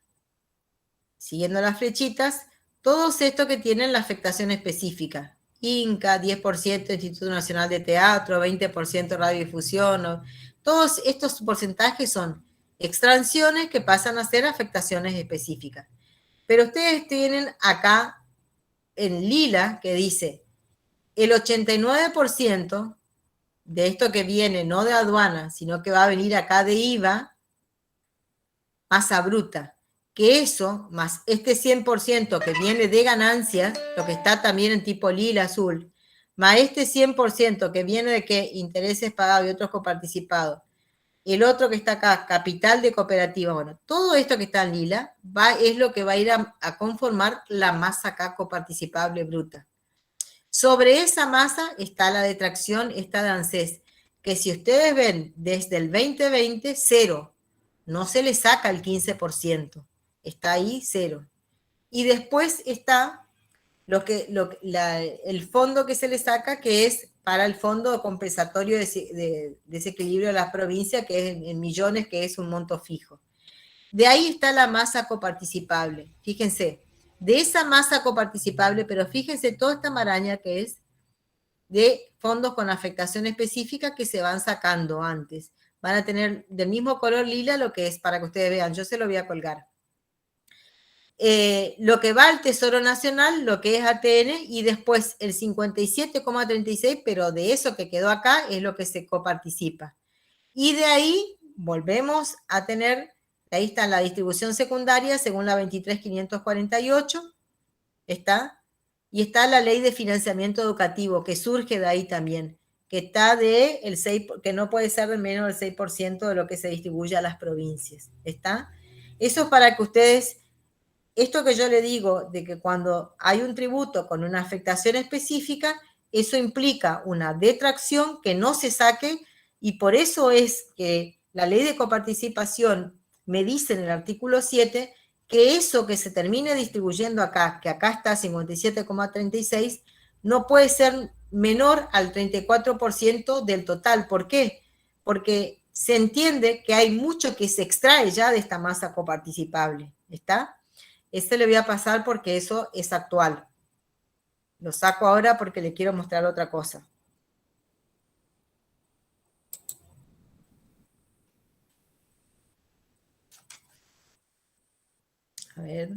A: siguiendo las flechitas, todos estos que tienen la afectación específica. INCA, 10% Instituto Nacional de Teatro, 20% Radiodifusión. Todos estos porcentajes son extracciones que pasan a ser afectaciones específicas. Pero ustedes tienen acá en lila que dice el 89% de esto que viene no de aduana, sino que va a venir acá de IVA, masa bruta, que eso, más este 100% que viene de ganancias, lo que está también en tipo lila, azul, más este 100% que viene de que intereses pagados y otros coparticipados, el otro que está acá, capital de cooperativa, bueno, todo esto que está en lila es lo que va a ir a conformar la masa acá coparticipable bruta. Sobre esa masa está la detracción, esta de ANSES, que si ustedes ven desde el 2020, cero. No se le saca el 15%. Está ahí, cero. Y después está el fondo que se le saca, que es para el fondo compensatorio de desequilibrio de las provincias, que es en millones, que es un monto fijo. De ahí está la masa coparticipable. Fíjense, de esa masa coparticipable, pero fíjense toda esta maraña que es de fondos con afectación específica que se van sacando antes. Van a tener del mismo color lila lo que es, para que ustedes vean, yo se lo voy a colgar. Lo que va al Tesoro Nacional, lo que es ATN, y después el 57,36, pero de eso que quedó acá es lo que se coparticipa. Y de ahí volvemos a tener, ahí está la distribución secundaria según la 23.548, está, y está la ley de financiamiento educativo, que surge de ahí también, que está de el 6, que no puede ser de menos del 6% de lo que se distribuye a las provincias, ¿está? Eso es para que ustedes, esto que yo le digo, de que cuando hay un tributo con una afectación específica, eso implica una detracción que no se saque, y por eso es que la ley de coparticipación me dice en el artículo 7 que eso que se termine distribuyendo acá, que acá está 57,36, no puede ser menor al 34% del total. ¿Por qué? Porque se entiende que hay mucho que se extrae ya de esta masa coparticipable, ¿está? Este le voy a pasar porque eso es actual. Lo saco ahora porque le quiero mostrar otra cosa. A ver.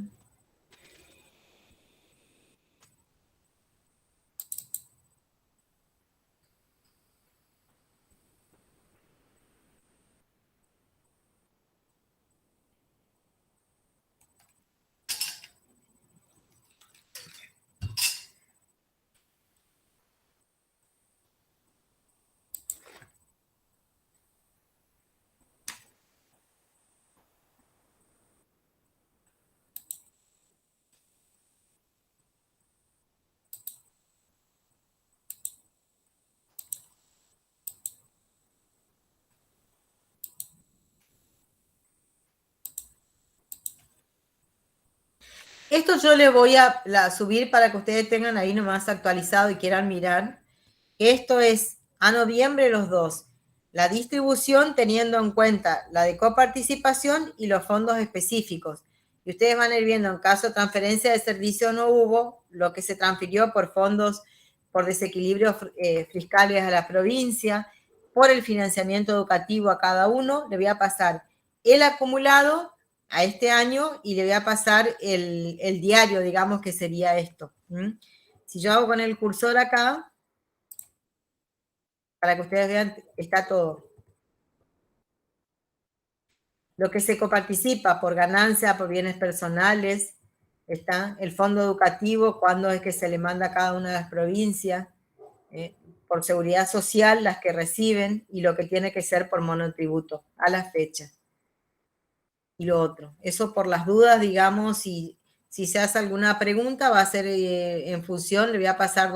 A: Esto yo le voy a subir para que ustedes tengan ahí nomás actualizado y quieran mirar. Esto es a noviembre los dos. La distribución teniendo en cuenta la de coparticipación y los fondos específicos. Y ustedes van a ir viendo, en caso de transferencia de servicio no hubo, lo que se transfirió por fondos, por desequilibrios fiscales a la provincia, por el financiamiento educativo a cada uno. Le voy a pasar el acumulado a este año y le voy a pasar el diario, digamos que sería esto. Si yo hago con el cursor acá, para que ustedes vean, está todo. Lo que se coparticipa por ganancia, por bienes personales, está el fondo educativo, cuándo es que se le manda a cada una de las provincias, por seguridad social, las que reciben, y lo que tiene que ser por monotributo, a la fecha. Y lo otro. Eso por las dudas, digamos, si se hace alguna pregunta, va a ser en función, le voy a pasar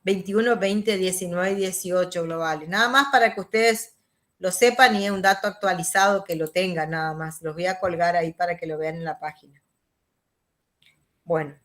A: 21, 20, 19 y 18 globales. Nada más para que ustedes lo sepan y es un dato actualizado que lo tengan nada más. Los voy a colgar ahí para que lo vean en la página. Bueno.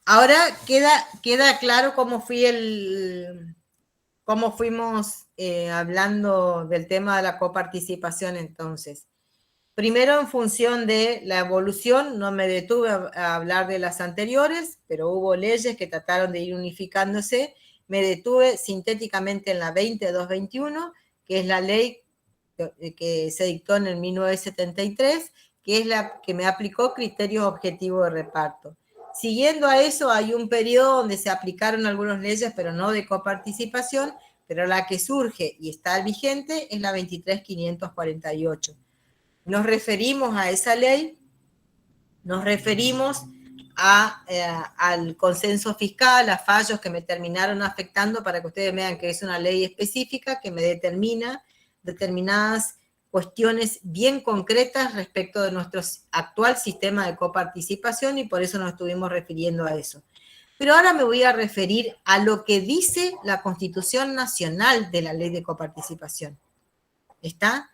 A: Ahora queda claro cómo fuimos hablando del tema de la coparticipación entonces. Primero, en función de la evolución, no me detuve a hablar de las anteriores, pero hubo leyes que trataron de ir unificándose. Me detuve sintéticamente en la 20221, que es la ley que se dictó en el 1973, que es la que me aplicó criterios objetivos de reparto. Siguiendo a eso, hay un periodo donde se aplicaron algunas leyes, pero no de coparticipación, pero la que surge y está vigente es la 23.548. Nos referimos a esa ley, nos referimos al consenso fiscal, a fallos que me terminaron afectando para que ustedes vean que es una ley específica que me determina determinadas cuestiones bien concretas respecto de nuestro actual sistema de coparticipación y por eso nos estuvimos refiriendo a eso. Pero ahora me voy a referir a lo que dice la Constitución Nacional de la Ley de Coparticipación. ¿Está?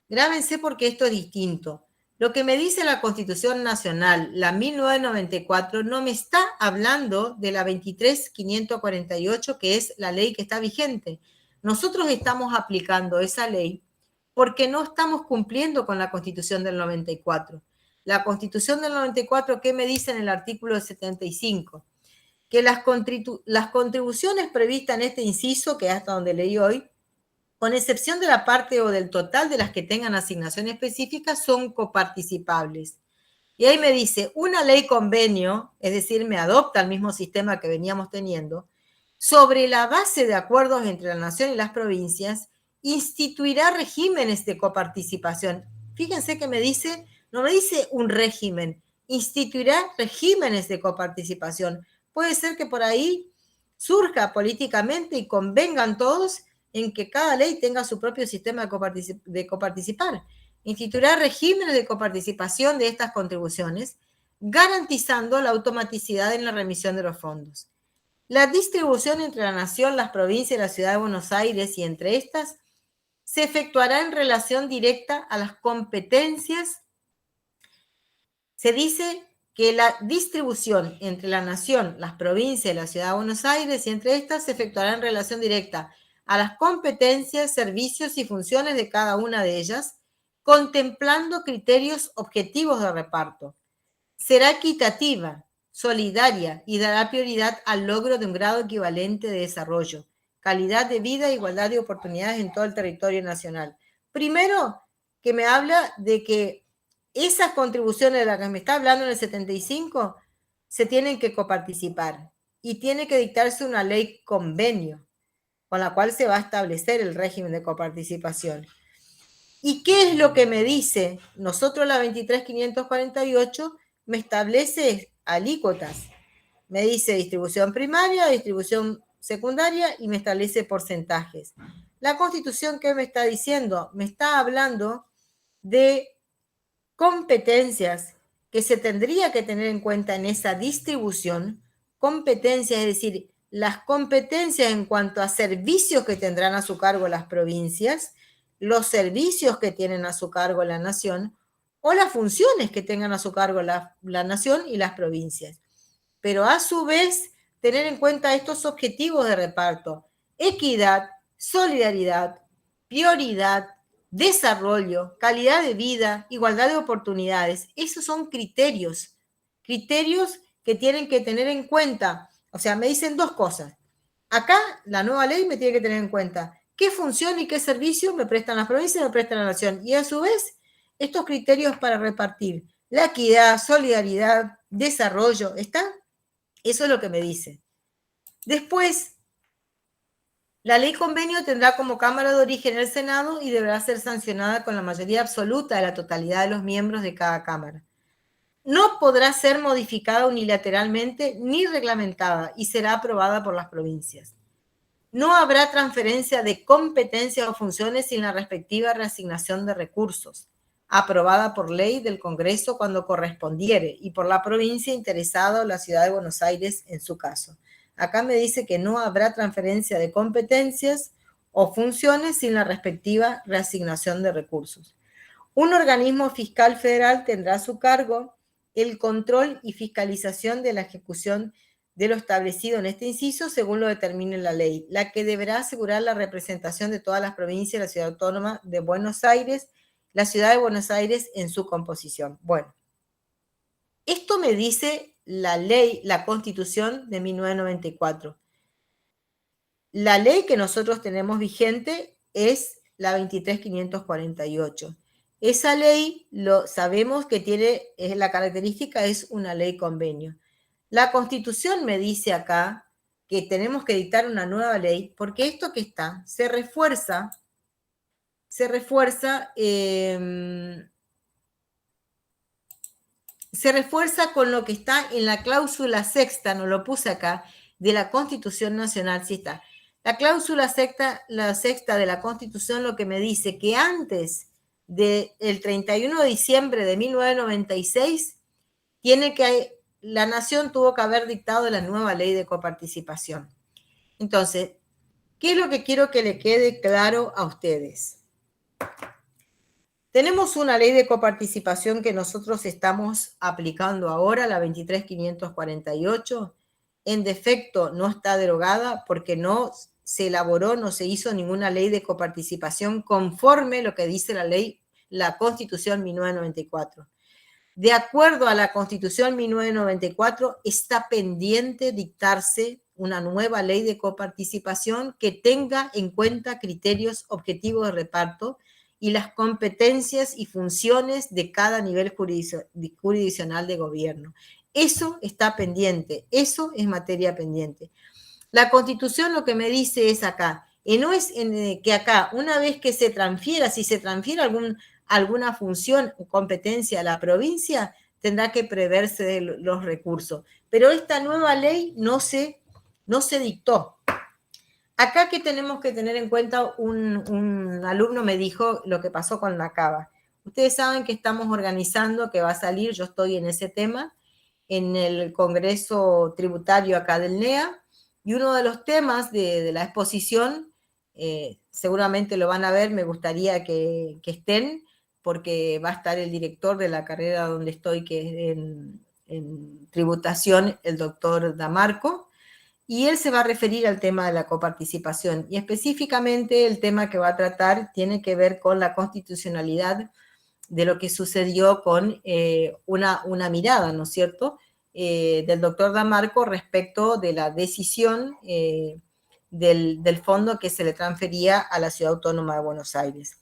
A: Grábense porque esto es distinto. Lo que me dice la Constitución Nacional, la 1994, no me está hablando de la 23.548, que es la ley que está vigente. Nosotros estamos aplicando esa ley porque no estamos cumpliendo con la Constitución del 94. La Constitución del 94, ¿qué me dice en el artículo 75? Que las contribuciones previstas en este inciso, que es hasta donde leí hoy, con excepción de la parte o del total de las que tengan asignación específica, son coparticipables. Y ahí me dice, una ley convenio, es decir, me adopta el mismo sistema que veníamos teniendo, sobre la base de acuerdos entre la nación y las provincias, instituirá regímenes de coparticipación. Fíjense que me dice, no me dice un régimen, instituirá regímenes de coparticipación. Puede ser que por ahí surja políticamente y convengan todos en que cada ley tenga su propio sistema de coparticipar. Instituirá regímenes de coparticipación de estas contribuciones, garantizando la automaticidad en la remisión de los fondos. La distribución entre la nación, las provincias y la ciudad de Buenos Aires y entre estas se efectuará en relación directa a las competencias. Se dice que la distribución entre la nación, las provincias y la ciudad de Buenos Aires y entre estas se efectuará en relación directa a las competencias, servicios y funciones de cada una de ellas, contemplando criterios objetivos de reparto. Será equitativa, solidaria y dará prioridad al logro de un grado equivalente de desarrollo, calidad de vida e igualdad de oportunidades en todo el territorio nacional. Primero, que me habla de que esas contribuciones de las que me está hablando en el 75 se tienen que coparticipar y tiene que dictarse una ley convenio con la cual se va a establecer el régimen de coparticipación. ¿Y qué es lo que me dice? Nosotros la 23.548 me establece alícuotas. Me dice distribución primaria, distribución secundaria y me establece porcentajes. La Constitución, ¿qué me está diciendo? Me está hablando de competencias que se tendría que tener en cuenta en esa distribución. Competencias, es decir, las competencias en cuanto a servicios que tendrán a su cargo las provincias, los servicios que tienen a su cargo la nación o las funciones que tengan a su cargo la nación y las provincias. Pero a su vez, tener en cuenta estos objetivos de reparto: equidad, solidaridad, prioridad, desarrollo, calidad de vida, igualdad de oportunidades. Esos son criterios que tienen que tener en cuenta. O sea, me dicen dos cosas. Acá la nueva ley me tiene que tener en cuenta qué función y qué servicio me prestan las provincias y me prestan la nación. Y a su vez, estos criterios para repartir la equidad, solidaridad, desarrollo, ¿está? Eso es lo que me dice. Después, la ley convenio tendrá como Cámara de origen el Senado y deberá ser sancionada con la mayoría absoluta de la totalidad de los miembros de cada Cámara. no podrá ser modificada unilateralmente ni reglamentada y será aprobada por las provincias. No habrá transferencia de competencias o funciones sin la respectiva reasignación de recursos, aprobada por ley del Congreso cuando correspondiere y por la provincia interesada o la Ciudad de Buenos Aires en su caso. Acá me dice que no habrá transferencia de competencias o funciones sin la respectiva reasignación de recursos. Un organismo fiscal federal tendrá a su cargo el control y fiscalización de la ejecución de lo establecido en este inciso según lo determine la ley, la que deberá asegurar la representación de todas las provincias de la Ciudad Autónoma de Buenos Aires, la Ciudad de Buenos Aires en su composición. Bueno, esto me dice la ley, la Constitución de 1994. La ley que nosotros tenemos vigente es la 23.548. Esa ley, lo sabemos que tiene, la característica es una ley convenio. La Constitución me dice acá que tenemos que dictar una nueva ley porque esto que está se refuerza con lo que está en la cláusula sexta, no lo puse acá, de la Constitución Nacional, sí está. La cláusula sexta de la Constitución lo que me dice que antes del 31 de diciembre de 1996 la nación tuvo que haber dictado la nueva ley de coparticipación. Entonces, ¿qué es lo que quiero que le quede claro a ustedes? Tenemos una ley de coparticipación que nosotros estamos aplicando ahora, la 23.548. En defecto, no está derogada porque no se elaboró, no se hizo ninguna ley de coparticipación conforme lo que dice la ley, la Constitución 1994. De acuerdo a la Constitución 1994, está pendiente dictarse una nueva ley de coparticipación que tenga en cuenta criterios objetivos de reparto y las competencias y funciones de cada nivel jurisdiccional de gobierno. Eso está pendiente, eso es materia pendiente. La Constitución lo que me dice es acá, no es que acá, una vez que se transfiera, si se transfiere alguna función o competencia a la provincia, tendrá que preverse los recursos. Pero esta nueva ley no se dictó. Acá que tenemos que tener en cuenta, un alumno me dijo lo que pasó con la cava. Ustedes saben que estamos organizando, que va a salir, yo estoy en ese tema, en el Congreso Tributario acá del NEA, y uno de los temas de la exposición, seguramente lo van a ver, me gustaría que estén, porque va a estar el director de la carrera donde estoy, que es en tributación, el doctor Damarco, y él se va a referir al tema de la coparticipación, y específicamente el tema que va a tratar tiene que ver con la constitucionalidad de lo que sucedió con una mirada, ¿no es cierto?, del doctor Damarco respecto de la decisión del fondo que se le transfería a la Ciudad Autónoma de Buenos Aires.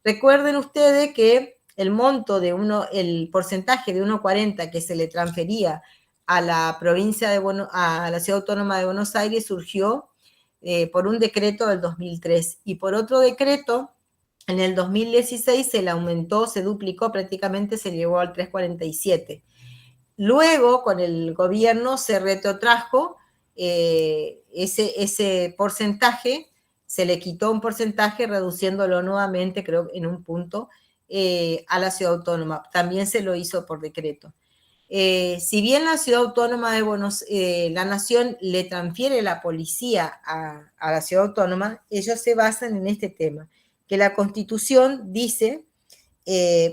A: Recuerden ustedes que el monto el porcentaje de 1,40 que se le transfería a la provincia a la Ciudad Autónoma de Buenos Aires surgió por un decreto del 2003 y por otro decreto en el 2016 se le aumentó, se duplicó prácticamente, se llegó al 3,47. Luego, con el gobierno se retrotrajo ese porcentaje, se le quitó un porcentaje reduciéndolo nuevamente, creo en un punto, a la Ciudad Autónoma. También se lo hizo por decreto. Si bien la Ciudad Autónoma de la Nación le transfiere la policía a la Ciudad Autónoma, ellos se basan en este tema, que la Constitución dice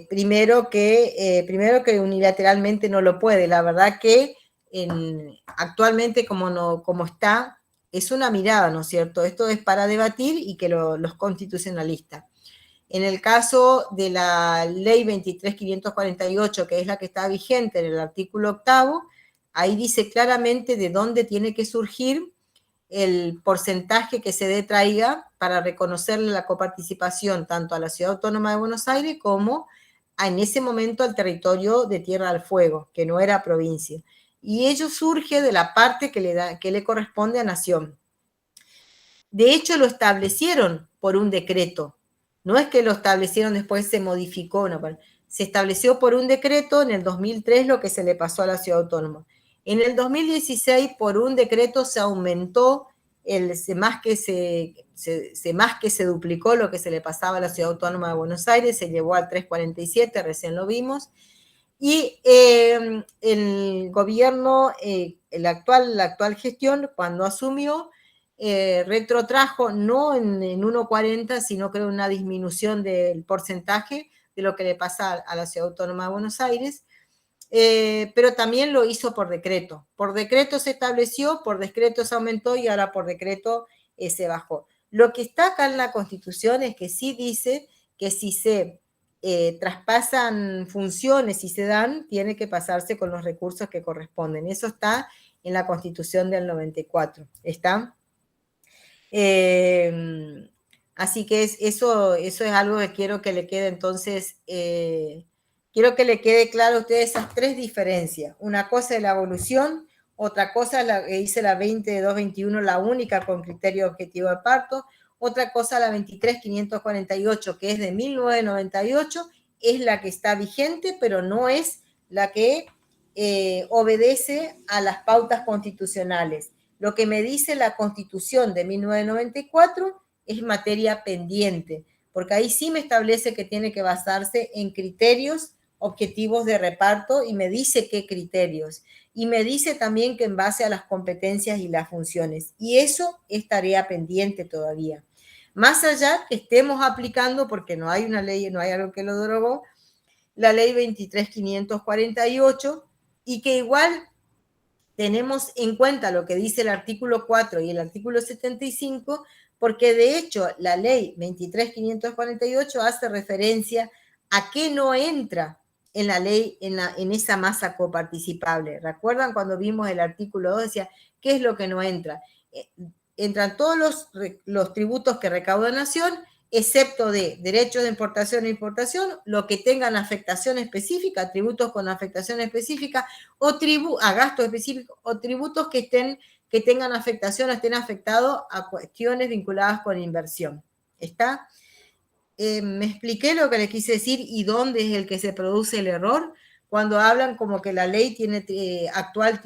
A: primero que unilateralmente no lo puede. La verdad que actualmente como está, es una mirada, ¿no es cierto? Esto es para debatir y que los constitucionalistas. En el caso de la ley 23.548, que es la que está vigente en el artículo 8, ahí dice claramente de dónde tiene que surgir el porcentaje que se detraiga para reconocerle la coparticipación tanto a la Ciudad Autónoma de Buenos Aires como en ese momento al territorio de Tierra del Fuego, que no era provincia. Y ello surge de la parte que le corresponde a Nación. De hecho, lo establecieron por un decreto. No es que lo establecieron después se modificó, no, se estableció por un decreto en el 2003 lo que se le pasó a la ciudad autónoma. En el 2016, por un decreto, se aumentó, más que se duplicó lo que se le pasaba a la ciudad autónoma de Buenos Aires, se llevó al 347, recién lo vimos. Y el gobierno, la actual gestión, cuando asumió, retrotrajo no en 1,40, sino creo una disminución del porcentaje de lo que le pasa a la ciudad autónoma de Buenos Aires, pero también lo hizo por decreto. Por decreto se estableció, por decreto se aumentó y ahora por decreto se bajó. Lo que está acá en la Constitución es que sí dice que si se traspasan funciones y se dan, tiene que pasarse con los recursos que corresponden. Eso está en la Constitución del 94. ¿Está? Así que eso es algo que quiero que le quede entonces, quiero que le quede claro a ustedes esas tres diferencias. Una cosa es la evolución, otra cosa es la que dice la 2221, la única con criterio objetivo de parto, otra cosa la 23.548, que es de 1998, es la que está vigente, pero no es la que obedece a las pautas constitucionales. Lo que me dice la Constitución de 1994 es materia pendiente, porque ahí sí me establece que tiene que basarse en criterios objetivos de reparto y me dice qué criterios. Y me dice también que en base a las competencias y las funciones. Y eso es tarea pendiente todavía. Más allá que estemos aplicando, porque no hay una ley, no hay algo que lo derogó, la ley 23.548, y que igual tenemos en cuenta lo que dice el artículo 4 y el artículo 75, porque de hecho la ley 23.548 hace referencia a qué no entra en la ley, en esa masa coparticipable. ¿Recuerdan cuando vimos el artículo 2? Decía, ¿qué es lo que no entra? Entran todos los tributos que recauda Nación, excepto de derechos de importación e importación, lo que tengan afectación específica, tributos con afectación específica, o a gastos específicos, o tributos que tengan afectación o estén afectados a cuestiones vinculadas con inversión. ¿Está? Me expliqué lo que les quise decir y dónde es el que se produce el error, cuando hablan como que la ley actual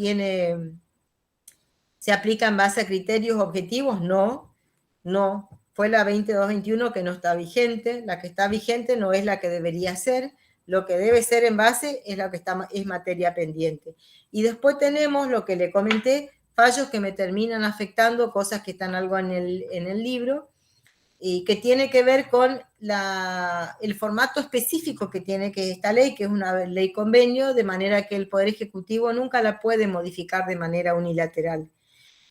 A: se aplica en base a criterios objetivos. No, fue la 2221 que no está vigente, la que está vigente no es la que debería ser, lo que debe ser en base es lo que es materia pendiente. Y después tenemos lo que le comenté, fallos que me terminan afectando, cosas que están algo en el libro, y que tiene que ver con el formato específico que tiene que esta ley, que es una ley convenio, de manera que el Poder Ejecutivo nunca la puede modificar de manera unilateral.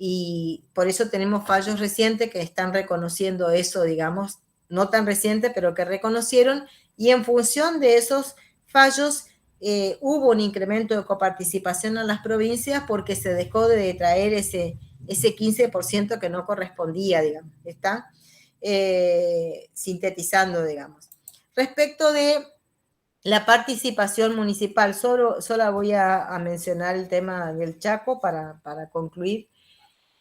A: Y por eso tenemos fallos recientes que están reconociendo eso, digamos, no tan reciente, pero que reconocieron, y en función de esos fallos hubo un incremento de coparticipación en las provincias porque se dejó de traer ese 15% que no correspondía, digamos, ¿está? Sintetizando, digamos. Respecto de la participación municipal, solo voy a mencionar el tema del Chaco para concluir.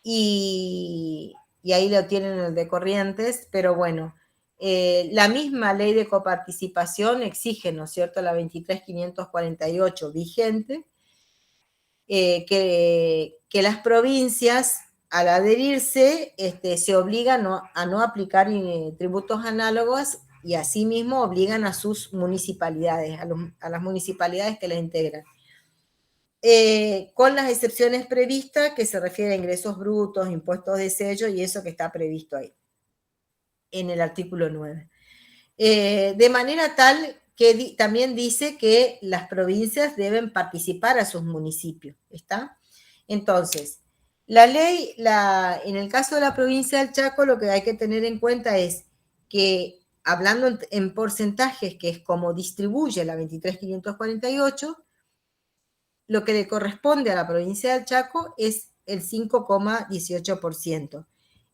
A: Y ahí lo tienen el de Corrientes, pero bueno, la misma ley de coparticipación exige, ¿no es cierto?, la 23.548 vigente, que las provincias, al adherirse, se obligan a no aplicar tributos análogos y asimismo obligan a sus municipalidades, a las municipalidades que la integran. Con las excepciones previstas que se refiere a ingresos brutos, impuestos de sello y eso que está previsto ahí, en el artículo 9. De manera tal que también dice que las provincias deben participar a sus municipios, ¿está? Entonces, la ley, en el caso de la provincia del Chaco, lo que hay que tener en cuenta es que, hablando en porcentajes, que es como distribuye la 23.548, lo que le corresponde a la provincia del Chaco es el 5,18%.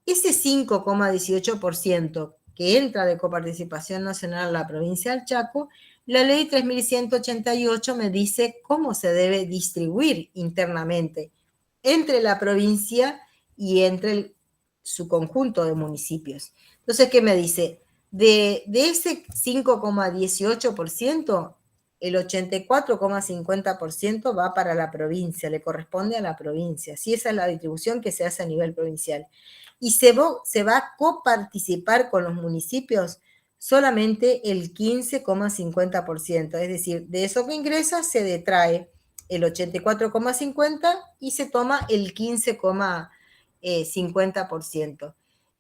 A: Ese 5,18% que entra de coparticipación nacional a la provincia del Chaco, la ley 3.188 me dice cómo se debe distribuir internamente entre la provincia y entre su conjunto de municipios. Entonces, ¿qué me dice? De ese 5,18%, el 84,50% va para la provincia, le corresponde a la provincia. Sí, esa es la distribución que se hace a nivel provincial. Y se va a coparticipar con los municipios solamente el 15,50%, es decir, de eso que ingresa se detrae el 84,50% y se toma el 15,50%.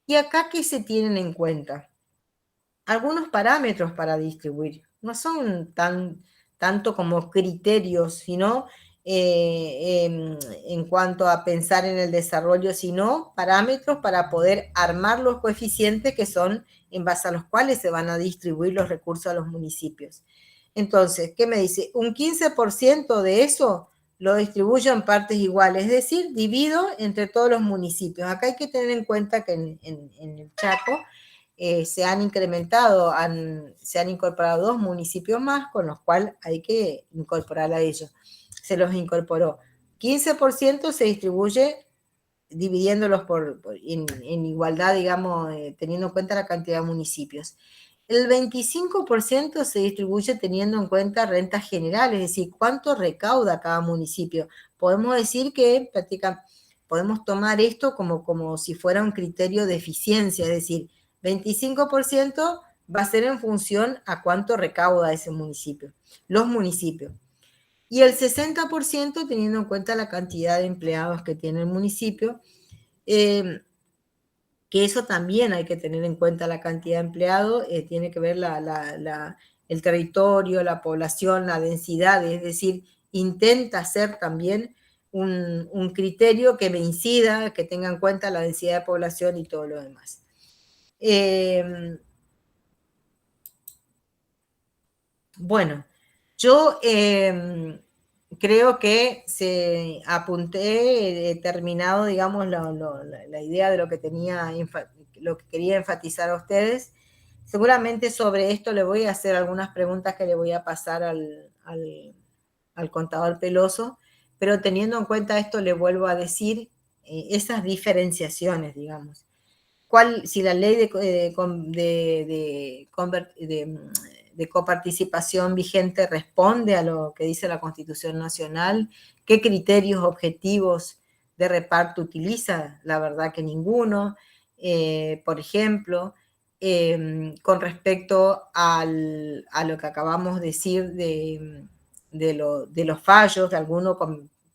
A: ¿Y acá qué se tienen en cuenta? Algunos parámetros para distribuir. No son tanto como criterios, sino en cuanto a pensar en el desarrollo, sino parámetros para poder armar los coeficientes que son en base a los cuales se van a distribuir los recursos a los municipios. Entonces, ¿qué me dice? Un 15% de eso lo distribuyo en partes iguales, es decir, divido entre todos los municipios. Acá hay que tener en cuenta que en el Chaco se han incrementado, se han incorporado 2 municipios más, con los cuales hay que incorporar a ellos. Se los incorporó. 15% se distribuye dividiéndolos en igualdad, digamos, teniendo en cuenta la cantidad de municipios. El 25% se distribuye teniendo en cuenta rentas generales, es decir, cuánto recauda cada municipio. Podemos decir que podemos tomar esto como si fuera un criterio de eficiencia, es decir, 25% va a ser en función a cuánto recauda ese municipio, los municipios. Y el 60% teniendo en cuenta la cantidad de empleados que tiene el municipio, que eso también hay que tener en cuenta la cantidad de empleados, tiene que ver el territorio, la población, la densidad, es decir, intenta ser también un criterio que me incida, que tenga en cuenta la densidad de población y todo lo demás. Bueno, yo creo que apunté terminado, digamos, la idea de lo que quería enfatizar a ustedes. Seguramente sobre esto le voy a hacer algunas preguntas que le voy a pasar al contador Peloso, pero teniendo en cuenta esto le vuelvo a decir esas diferenciaciones, digamos. Si la ley de coparticipación vigente responde a lo que dice la Constitución Nacional, qué criterios objetivos de reparto utiliza, la verdad que ninguno. Por ejemplo, con respecto a lo que acabamos de decir de los fallos, de alguno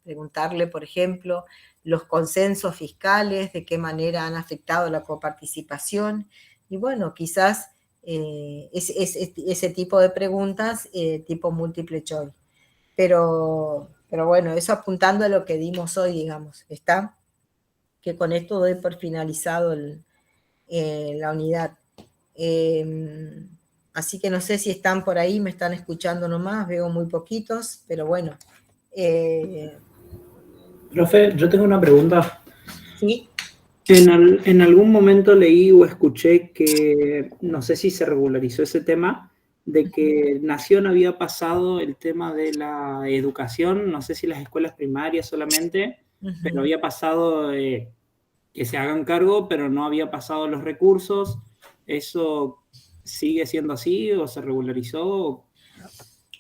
A: preguntarle, por ejemplo, los consensos fiscales, de qué manera han afectado la coparticipación, y bueno, quizás ese tipo de preguntas, tipo multiple choice. Pero bueno, eso apuntando a lo que dimos hoy, digamos, ¿está? Que con esto doy por finalizado la unidad. Así que no sé si están por ahí, me están escuchando nomás, veo muy poquitos, pero bueno.
B: Profe, yo tengo una pregunta.
A: Sí.
B: En algún momento leí o escuché que, no sé si se regularizó ese tema, de que Nación había pasado el tema de la educación, no sé si las escuelas primarias solamente, pero había pasado que se hagan cargo, pero no había pasado los recursos. ¿Eso sigue siendo así o se regularizó?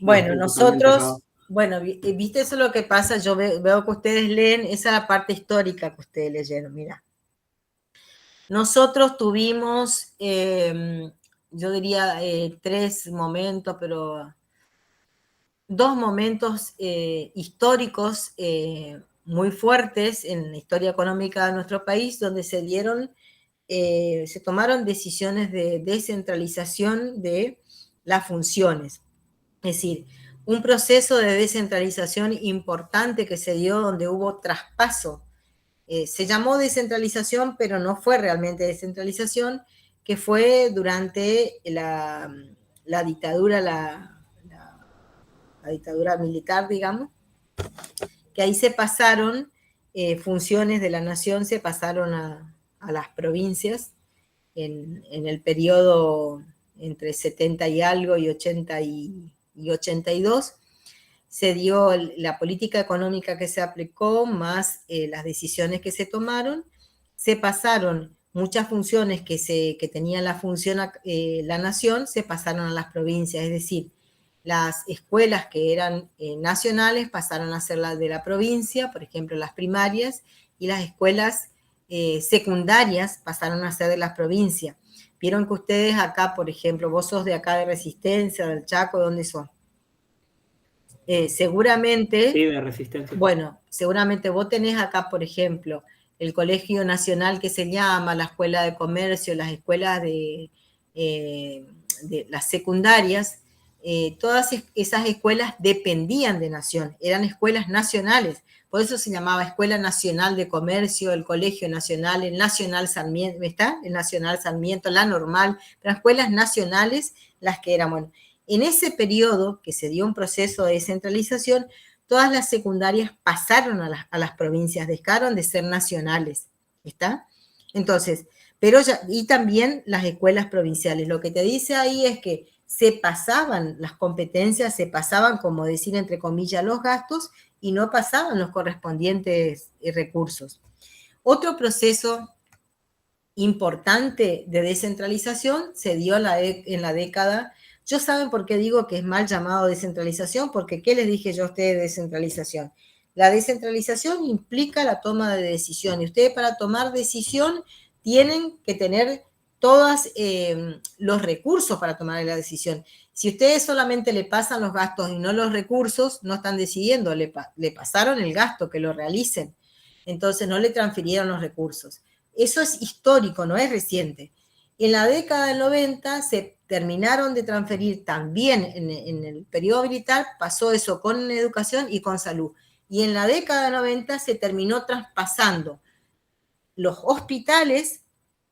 A: Bueno, nosotros, bueno, viste, eso es lo que pasa, yo veo que ustedes leen, esa es la parte histórica que ustedes leyeron, mira. Nosotros tuvimos, yo diría 3 momentos, pero 2 momentos históricos muy fuertes en la historia económica de nuestro país, donde se tomaron decisiones de descentralización de las funciones. Es decir, un proceso de descentralización importante que se dio donde hubo traspaso. Se llamó descentralización, pero no fue realmente descentralización, que fue durante la dictadura, la dictadura militar, digamos, que ahí se pasaron funciones de la nación, se pasaron a las provincias en el periodo entre 70 y algo y 80 y 82. Se dio la política económica que se aplicó, más las decisiones que se tomaron, se pasaron muchas funciones que tenía la función la nación, se pasaron a las provincias, es decir, las escuelas que eran nacionales pasaron a ser las de la provincia, por ejemplo, las primarias, y las escuelas secundarias pasaron a ser de las provincias. Vieron que ustedes acá, por ejemplo, vos sos de acá de Resistencia, del Chaco, ¿dónde sos? Seguramente,
B: sí, de Resistencia.
A: bueno, seguramente vos tenés acá, por ejemplo, el Colegio Nacional que se llama, la Escuela de Comercio, las escuelas de las secundarias, todas esas escuelas dependían de Nación, eran escuelas nacionales, por eso se llamaba Escuela Nacional de Comercio, el Colegio Nacional, el Nacional Sarmiento, ¿está? El Nacional Sarmiento, la Normal, eran escuelas nacionales las que eran, bueno, en ese periodo que se dio un proceso de descentralización, todas las secundarias pasaron a las provincias, dejaron de ser nacionales, ¿está? Entonces, pero ya, y también las escuelas provinciales. Lo que te dice ahí es que se pasaban las competencias, se pasaban, como decir, entre comillas, los gastos y no pasaban los correspondientes recursos. Otro proceso importante de descentralización se dio en la década. ¿Yo saben por qué digo que es mal llamado descentralización? Porque, ¿qué les dije yo a ustedes de descentralización? La descentralización implica la toma de decisión y ustedes para tomar decisión tienen que tener todos los recursos para tomar la decisión. Si ustedes solamente le pasan los gastos y no los recursos, no están decidiendo, le pasaron el gasto, que lo realicen. Entonces no le transfirieron los recursos. Eso es histórico, no es reciente. En la década del 90 se terminaron de transferir también en el periodo militar, pasó eso con educación y con salud. Y en la década del 90 se terminó traspasando los hospitales,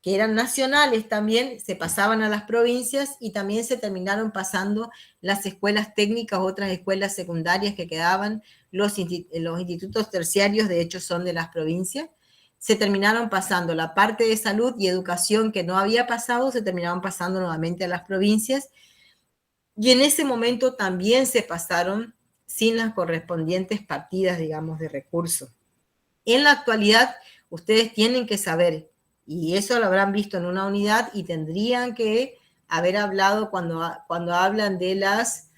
A: que eran nacionales también, se pasaban a las provincias y también se terminaron pasando las escuelas técnicas, otras escuelas secundarias que quedaban, los institutos terciarios, de hecho, son de las provincias. Se terminaron pasando la parte de salud y educación que no había pasado, se terminaron pasando nuevamente a las provincias. Y en ese momento también se pasaron sin las correspondientes partidas, digamos, de recursos. En la actualidad, ustedes tienen que saber, y eso lo habrán visto en una unidad, y tendrían que haber hablado cuando hablan de las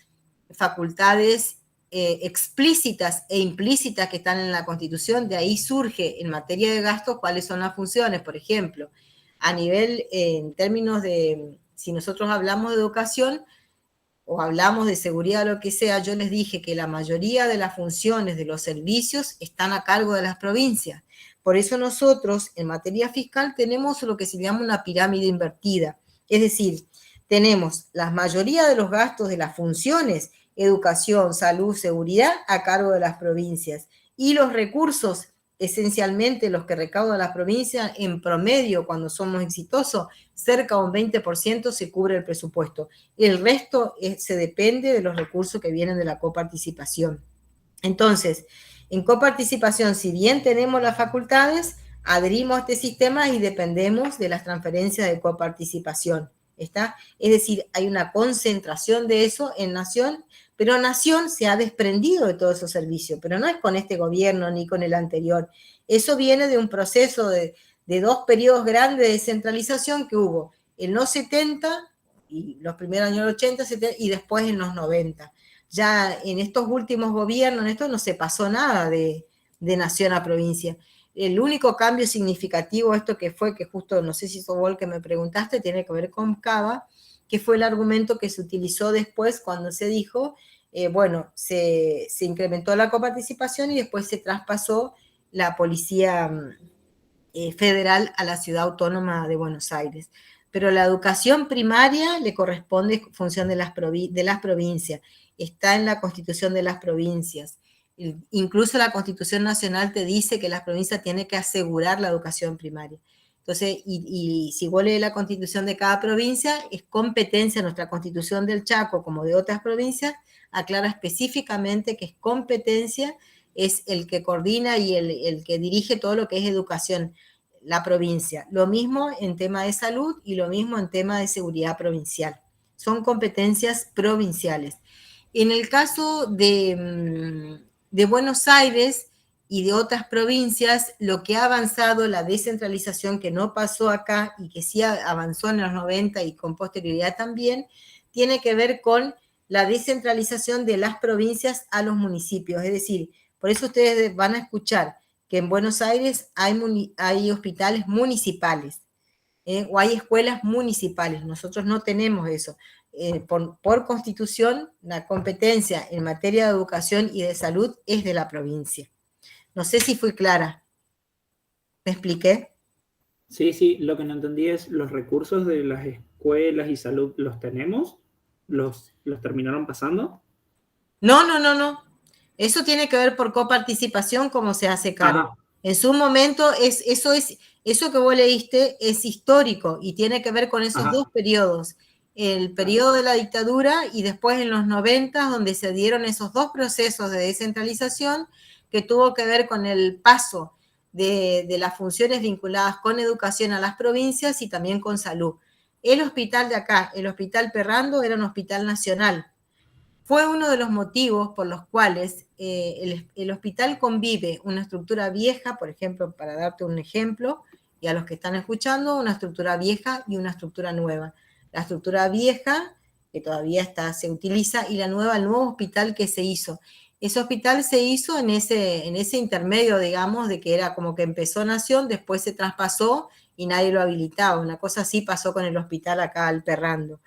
A: facultades explícitas e implícitas que están en la Constitución, de ahí surge en materia de gastos cuáles son las funciones. Por ejemplo, a nivel, en términos de, si nosotros hablamos de educación o hablamos de seguridad o lo que sea, yo les dije que la mayoría de las funciones de los servicios están a cargo de las provincias. Por eso nosotros en materia fiscal tenemos lo que se llama una pirámide invertida. Es decir, tenemos la mayoría de los gastos de las funciones, educación, salud, seguridad, a cargo de las provincias. Y los recursos, esencialmente los que recaudan las provincias, en promedio, cuando somos exitosos, cerca de un 20% se cubre el presupuesto. El resto se depende de los recursos que vienen de la coparticipación. Entonces, en coparticipación, si bien tenemos las facultades, adherimos a este sistema y dependemos de las transferencias de coparticipación. ¿Está? Es decir, hay una concentración de eso en Nación, pero Nación se ha desprendido de todos esos servicios, pero no es con este gobierno ni con el anterior. Eso viene de un proceso de 2 periodos grandes de descentralización que hubo en los 70, y los primeros años 80, 70, y después en los 90. Ya en estos últimos gobiernos, en esto no se pasó nada de nación a provincia. El único cambio significativo, esto que fue, que justo, no sé si fue vos el que me preguntaste, tiene que ver con Cava, que fue el argumento que se utilizó después cuando se dijo, bueno, se incrementó la coparticipación y después se traspasó la policía federal a la ciudad autónoma de Buenos Aires. Pero la educación primaria le corresponde función de las provincias, está en la Constitución de las provincias. Incluso la Constitución Nacional te dice que las provincias tienen que asegurar la educación primaria. Entonces, y si vos lees la Constitución de cada provincia, es competencia, nuestra Constitución del Chaco, como de otras provincias, aclara específicamente que es competencia, es el que coordina y el que dirige todo lo que es educación, la provincia. Lo mismo en tema de salud y lo mismo en tema de seguridad provincial. Son competencias provinciales. En el caso de Buenos Aires y de otras provincias, lo que ha avanzado, la descentralización que no pasó acá y que sí avanzó en los 90 y con posterioridad también, tiene que ver con la descentralización de las provincias a los municipios. Es decir, por eso ustedes van a escuchar que en Buenos Aires hay hospitales municipales, o hay escuelas municipales. Nosotros no tenemos eso. Por constitución, la competencia en materia de educación y de salud es de la provincia. No sé si fui clara. ¿Me expliqué?
B: Sí, sí, lo que no entendí es los recursos de las escuelas y salud, ¿los tenemos? ¿Los terminaron pasando?
A: No. Eso tiene que ver por coparticipación, como se hace cargo.
B: Ajá.
A: En su momento, eso que vos leíste es histórico y tiene que ver con esos
B: Ajá.
A: dos periodos. El periodo de la dictadura y después en los 90, donde se dieron esos dos procesos de descentralización que tuvo que ver con el paso de las funciones vinculadas con educación a las provincias y también con salud. El hospital de acá, el Hospital Perrando, era un hospital nacional. Fue uno de los motivos por los cuales el hospital convive una estructura vieja, por ejemplo, para darte un ejemplo, y a los que están escuchando, una estructura vieja y una estructura nueva. La estructura vieja, que todavía se utiliza, y la nueva, el nuevo hospital que se hizo. Ese hospital se hizo en ese intermedio, digamos, de que era como que empezó Nación, después se traspasó y nadie lo habilitaba. Una cosa así pasó con el hospital acá al Perrando.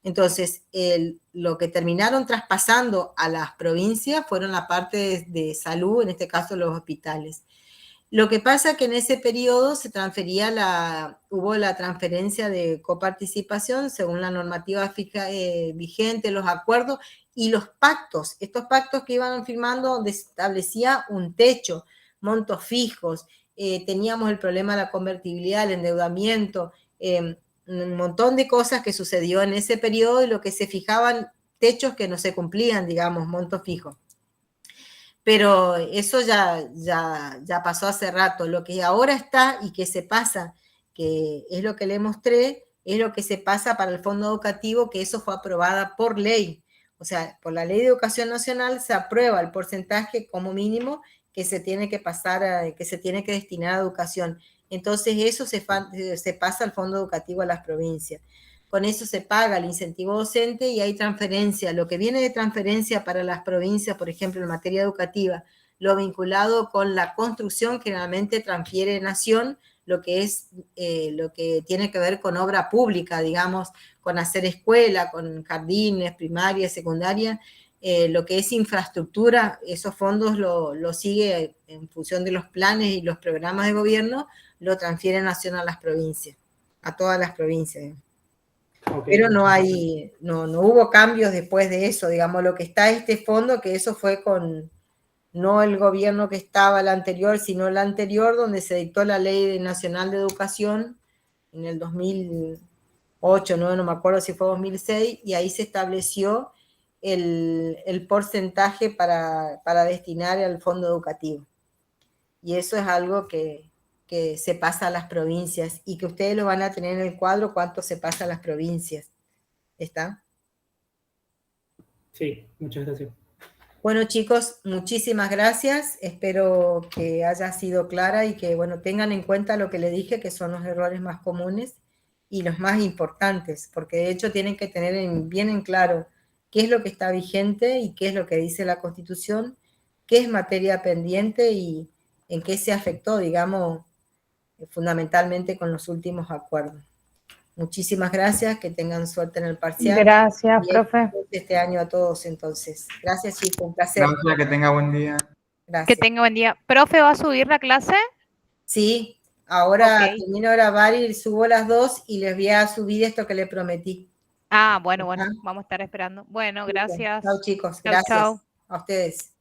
A: Entonces, lo que terminaron traspasando a las provincias fueron la parte de salud, en este caso los hospitales. Lo que pasa es que en ese periodo hubo la transferencia de coparticipación según la normativa vigente, los acuerdos y los pactos. Estos pactos que iban firmando donde se establecía un techo, montos fijos, teníamos el problema de la convertibilidad, el endeudamiento, un montón de cosas que sucedió en ese periodo y lo que se fijaban techos que no se cumplían, digamos, montos fijos. Pero eso ya pasó hace rato. Lo que ahora está y que se pasa, que es lo que le mostré, es lo que se pasa para el fondo educativo, que eso fue aprobada por ley. O sea, por la Ley de Educación Nacional se aprueba el porcentaje como mínimo que se tiene que pasar, que se tiene que destinar a educación. Entonces eso se pasa al fondo educativo a las provincias. Con eso se paga el incentivo docente y hay transferencia. Lo que viene de transferencia para las provincias, por ejemplo, en materia educativa, lo vinculado con la construcción, generalmente transfiere Nación, lo que tiene que ver con obra pública, digamos, con hacer escuela, con jardines, primaria, secundaria, lo que es infraestructura, esos fondos lo sigue en función de los planes y los programas de gobierno, lo transfiere Nación a las provincias, a todas las provincias. Okay, pero no hubo cambios después de eso, digamos, lo que está este fondo, que eso fue no el gobierno que estaba el anterior, sino el anterior, donde se dictó la Ley Nacional de Educación en el 2008, no me acuerdo si fue 2006, y ahí se estableció el porcentaje para destinar al fondo educativo. Y eso es algo que se pasa a las provincias y que ustedes lo van a tener en el cuadro cuánto se pasa a las provincias. ¿Está?
B: Sí, muchas gracias.
A: Bueno, chicos, muchísimas gracias. Espero que haya sido clara y que, bueno, tengan en cuenta lo que les dije, que son los errores más comunes y los más importantes, porque de hecho tienen que tener bien en claro qué es lo que está vigente y qué es lo que dice la Constitución, qué es materia pendiente y en qué se afectó, digamos, fundamentalmente con los últimos acuerdos. Muchísimas gracias, que tengan suerte en el parcial.
C: Gracias, profe.
A: Este año a todos, entonces. Gracias, chicos, un placer.
D: Gracias, que tenga buen día.
A: Gracias.
C: Que tenga buen día. ¿Profe, va a subir la clase?
A: Sí, ahora termino de grabar y subo las 2 y les voy a subir esto que le prometí.
C: Ah, bueno, vamos a estar esperando. Bueno, gracias.
A: Chao, chicos.
C: Chau,
A: Gracias
C: chau.
A: a ustedes.